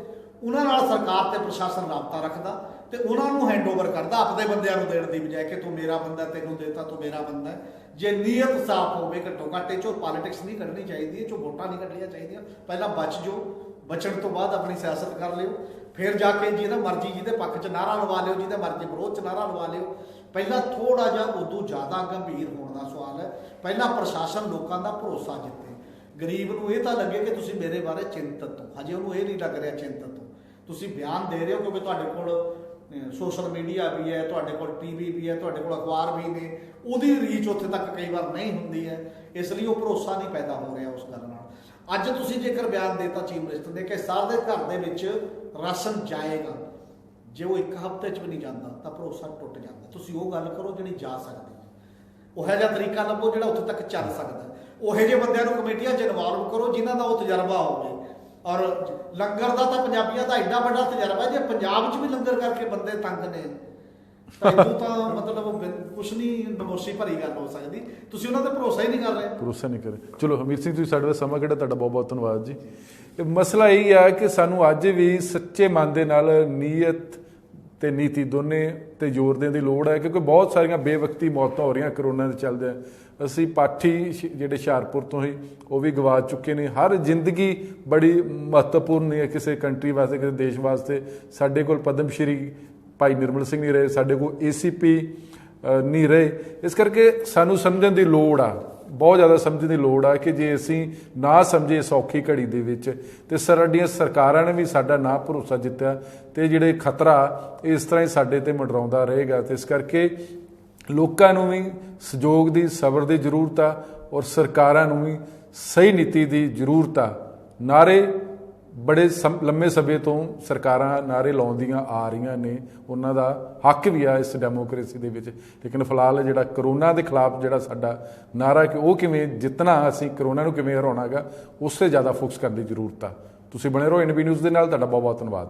ਉਹਨਾਂ ਨਾਲ ਸਰਕਾਰ ਤੇ ਪ੍ਰਸ਼ਾਸਨ ਰਾਬਤਾ ਰੱਖਦਾ ਤੇ ਉਹਨਾਂ ਨੂੰ ਹੈਂਡਓਵਰ ਕਰਦਾ ਆਪਦੇ ਬੰਦਿਆਂ ਨੂੰ ਦੇਣ ਦੀ ਬਜਾਏ ਕਿ ਤੂੰ ਮੇਰਾ ਬੰਦਾ, ਤੈਨੂੰ ਦੇਤਾ ਤੂੰ ਮੇਰਾ ਬੰਦਾ। ਜੇ ਨੀਅਤ ਸਾਫ਼ ਹੋਵੇ, ਘੱਟੋ ਘੱਟ ਇਹ 'ਚੋਂ ਪੋਲੀਟਿਕਸ ਨਹੀਂ ਕੱਢਣੀ ਚਾਹੀਦੀ, ਇਹ 'ਚੋਂ ਵੋਟਾਂ ਨਹੀਂ ਕੱਢਣੀਆਂ ਚਾਹੀਦੀਆਂ। ਪਹਿਲਾਂ ਬਚ ਜਾਓ, ਬਚਣ ਤੋਂ ਬਾਅਦ ਆਪਣੀ ਸਿਆਸਤ ਕਰ ਲਿਓ, ਫਿਰ ਜਾ ਕੇ ਜਿਹਦਾ ਮਰਜ਼ੀ ਜਿਹਦੇ ਪੱਖ 'ਚ ਨਾਅਰਾ ਲਵਾ ਲਿਓ, ਜਿਹਦੇ ਮਰਜ਼ੀ ਵਿਰੋਧ 'ਚ ਨਾਅਰਾ ਲਵਾ ਲਿਓ। ਪਹਿਲਾਂ ਥੋੜ੍ਹਾ ਜਿਹਾ ਉਦੋਂ ਜ਼ਿਆਦਾ ਗੰਭੀਰ ਹੋਣ ਦਾ ਸਵਾਲ ਹੈ। ਪਹਿਲਾਂ ਪ੍ਰਸ਼ਾਸਨ ਲੋਕਾਂ ਦਾ ਭਰੋਸਾ ਜਿੱਤੇ, ਗਰੀਬ ਨੂੰ ਇਹ ਤਾਂ ਲੱਗੇ ਕਿ ਤੁਸੀਂ ਮੇਰੇ ਬਾਰੇ ਚਿੰਤਤ ਹੋ। ਹਜੇ ਉਹਨੂੰ ਇਹ ਨਹੀਂ ਲੱਗ ਰਿਹਾ ਚਿੰਤਤ ਹੋ, ਤੁਸੀਂ ਬਿਆਨ ਦੇ ਰਹੇ ਹੋ ਕਿਉਂਕਿ ਤੁਹਾਡੇ ਕੋਲ ਸੋਸ਼ਲ ਮੀਡੀਆ ਵੀ ਹੈ, ਤੁਹਾਡੇ ਕੋਲ TV ਵੀ ਹੈ, ਤੁਹਾਡੇ ਕੋਲ ਅਖਬਾਰ ਵੀ ਨੇ, ਉਹਦੀ ਰੀਚ ਉੱਥੇ ਤੱਕ ਕਈ ਵਾਰ ਨਹੀਂ ਹੁੰਦੀ ਹੈ, ਇਸ ਲਈ ਉਹ ਭਰੋਸਾ ਨਹੀਂ ਪੈਦਾ ਹੋ ਰਿਹਾ ਉਸ ਗੱਲ ਨਾਲ। ਅੱਜ ਤੁਸੀਂ ਜੇਕਰ ਬਿਆਨ ਦੇਤਾ ਚੀਫ ਮਿਨਿਸਟਰ ਨੇ ਕਿ ਸਾਰੇ ਘਰ ਦੇ ਵਿੱਚ ਰਾਸ਼ਨ ਜਾਏਗਾ, ਜੇ ਉਹ 1 ਹਫ਼ਤੇ 'ਚ ਵੀ ਨਹੀਂ ਜਾਂਦਾ ਤਾਂ ਭਰੋਸਾ ਟੁੱਟ ਜਾਂਦਾ। ਤੁਸੀਂ ਉਹ ਗੱਲ ਕਰੋ ਜਿਹੜੀ ਜਾ ਸਕਦੀ ਹੈ, ਉਹੋ ਜਿਹਾ ਤਰੀਕਾ ਲੱਭੋ ਜਿਹੜਾ ਉੱਥੇ ਤੱਕ ਚੱਲ ਸਕਦਾ। ਉਹੋ ਜਿਹੇ ਬੰਦਿਆਂ ਨੂੰ ਕਮੇਟੀਆਂ 'ਚ ਇਨਵੋਲਵ ਕਰੋ ਜਿਨ੍ਹਾਂ ਦਾ ਉਹ ਤਜਰਬਾ ਹੋਵੇ, ਔਰ ਲੰਗਰ ਦਾ ਤਾਂ ਪੰਜਾਬੀਆਂ ਦਾ ਐਡਾ ਵੱਡਾ ਤਜਰਬਾ, ਜੇ ਪੰਜਾਬ 'ਚ ਵੀ ਲੰਗਰ ਕਰਕੇ ਬੰਦੇ ਤੰਗ ਨੇ ਤਾਂ ਇਦੋਂ ਤਾਂ ਮਤਲਬ ਕੁਛ ਨਹੀਂ, ਨਮੋਸ਼ੀ ਭਰੀ ਗੱਲ ਹੋ ਸਕਦੀ। ਤੁਸੀਂ ਉਹਨਾਂ ਤੇ ਭਰੋਸਾ ਹੀ ਨਹੀਂ ਕਰ ਰਹੇ। ਭਰੋਸਾ ਨਹੀਂ ਕਰ ਰਹੇ। ਚਲੋ ਹਮੀਰ ਸਿੰਘ, ਤੁਸੀਂ ਸਾਡੇ ਦਾ ਸਮਾਂ ਕੱਢਿਆ, ਤੁਹਾਡਾ ਬਹੁਤ ਬਹੁਤ ਧੰਨਵਾਦ ਜੀ। ਇਹ ਮਸਲਾ ਇਹ ਆ ਕਿ ਸਾਨੂੰ ਅੱਜ ਵੀ ਸੱਚੇ ਮਨ ਦੇ ਨਾਲ ਨੀਅਤ ਤੇ ਨੀਤੀ ਦੋਨੇ ਤੇ ਜ਼ੋਰ ਦੇਣ ਦੀ ਲੋੜ ਹੈ, ਕਿਉਂਕਿ ਬਹੁਤ ਸਾਰੀਆਂ ਬੇਵਕਤੀ ਮੌਤਾਂ ਹੋ ਰਹੀਆਂ ਕਰੋਨਾ ਦੇ ਚੱਲਦਿਆਂ। ਅਸੀਂ ਪਾਠੀ ਜਿਹੜੇ ਹੁਸ਼ਿਆਰਪੁਰ ਤੋਂ ਹੀ ਉਹ ਵੀ ਗਵਾ ਚੁੱਕੇ ਨੇ। ਹਰ ਜ਼ਿੰਦਗੀ ਬੜੀ ਮਹੱਤਵਪੂਰਨ ਹੈ ਕਿਸੇ ਕੰਟਰੀ ਵਾਸਤੇ, ਕਿਸੇ ਦੇਸ਼ ਵਾਸਤੇ। ਸਾਡੇ ਕੋਲ ਪਦਮ ਸ਼੍ਰੀ ਭਾਈ ਨਿਰਮਲ ਸਿੰਘ ਨਹੀਂ ਰਹੇ, ਸਾਡੇ ਕੋਲ ACP ਨਹੀਂ ਰਹੇ। ਇਸ ਕਰਕੇ ਸਾਨੂੰ ਸਮਝਣ ਦੀ ਲੋੜ ਆ, ਬਹੁਤ ਜ਼ਿਆਦਾ ਸਮਝਣ ਦੀ ਲੋੜ ਆ ਕਿ ਜੇ ਅਸੀਂ ਨਾ ਸਮਝੇ ਇਸ ਔਖੀ ਘੜੀ ਦੇ ਵਿੱਚ, ਤੇ ਸਾਡੀਆਂ ਸਰਕਾਰਾਂ ਨੇ ਵੀ ਸਾਡਾ ਨਾ ਭਰੋਸਾ ਜਿੱਤਿਆ, ਤੇ ਜਿਹੜੇ ਖਤਰਾ ਇਸ ਤਰ੍ਹਾਂ ਹੀ ਸਾਡੇ ਤੇ ਮੰਡਰਾਉਂਦਾ ਰਹੇਗਾ। ਤੇ ਇਸ ਕਰਕੇ ਲੋਕਾਂ ਨੂੰ ਵੀ ਸਹਿਯੋਗ ਦੀ, ਸਬਰ ਦੀ ਜ਼ਰੂਰਤ ਆ, ਔਰ ਸਰਕਾਰਾਂ ਨੂੰ ਵੀ ਸਹੀ ਨੀਤੀ ਦੀ ਜ਼ਰੂਰਤ ਆ। ਨਾਰੇ ਬੜੇ ਲੰਮੇ ਸਮੇਂ ਤੋਂ ਸਰਕਾਰਾਂ ਨਾਰੇ ਲਾਉਂਦੀਆਂ ਆ ਰਹੀਆਂ ਨੇ, ਉਹਨਾਂ ਦਾ ਹੱਕ ਵੀ ਆ ਇਸ ਡੈਮੋਕ੍ਰੇਸੀ ਦੇ ਵਿੱਚ। ਲੇਕਿਨ ਫਿਲਹਾਲ ਜਿਹੜਾ ਕਰੋਨਾ ਦੇ ਖਿਲਾਫ ਜਿਹੜਾ ਸਾਡਾ ਨਾਰਾ ਕਿ ਉਹ ਕਿਵੇਂ ਜਿੱਤਣਾ, ਅਸੀਂ ਕਰੋਨਾ ਨੂੰ ਕਿਵੇਂ ਹਰਾਉਣਾ ਗਾ, ਉਸ 'ਤੇ ਜ਼ਿਆਦਾ ਫੋਕਸ ਕਰਨ ਦੀ ਜ਼ਰੂਰਤ ਆ। ਤੁਸੀਂ ਬਣੇ ਰਹੋ NB ਨਿਊਜ਼ ਦੇ ਨਾਲ। ਤੁਹਾਡਾ ਬਹੁਤ ਬਹੁਤ ਧੰਨਵਾਦ।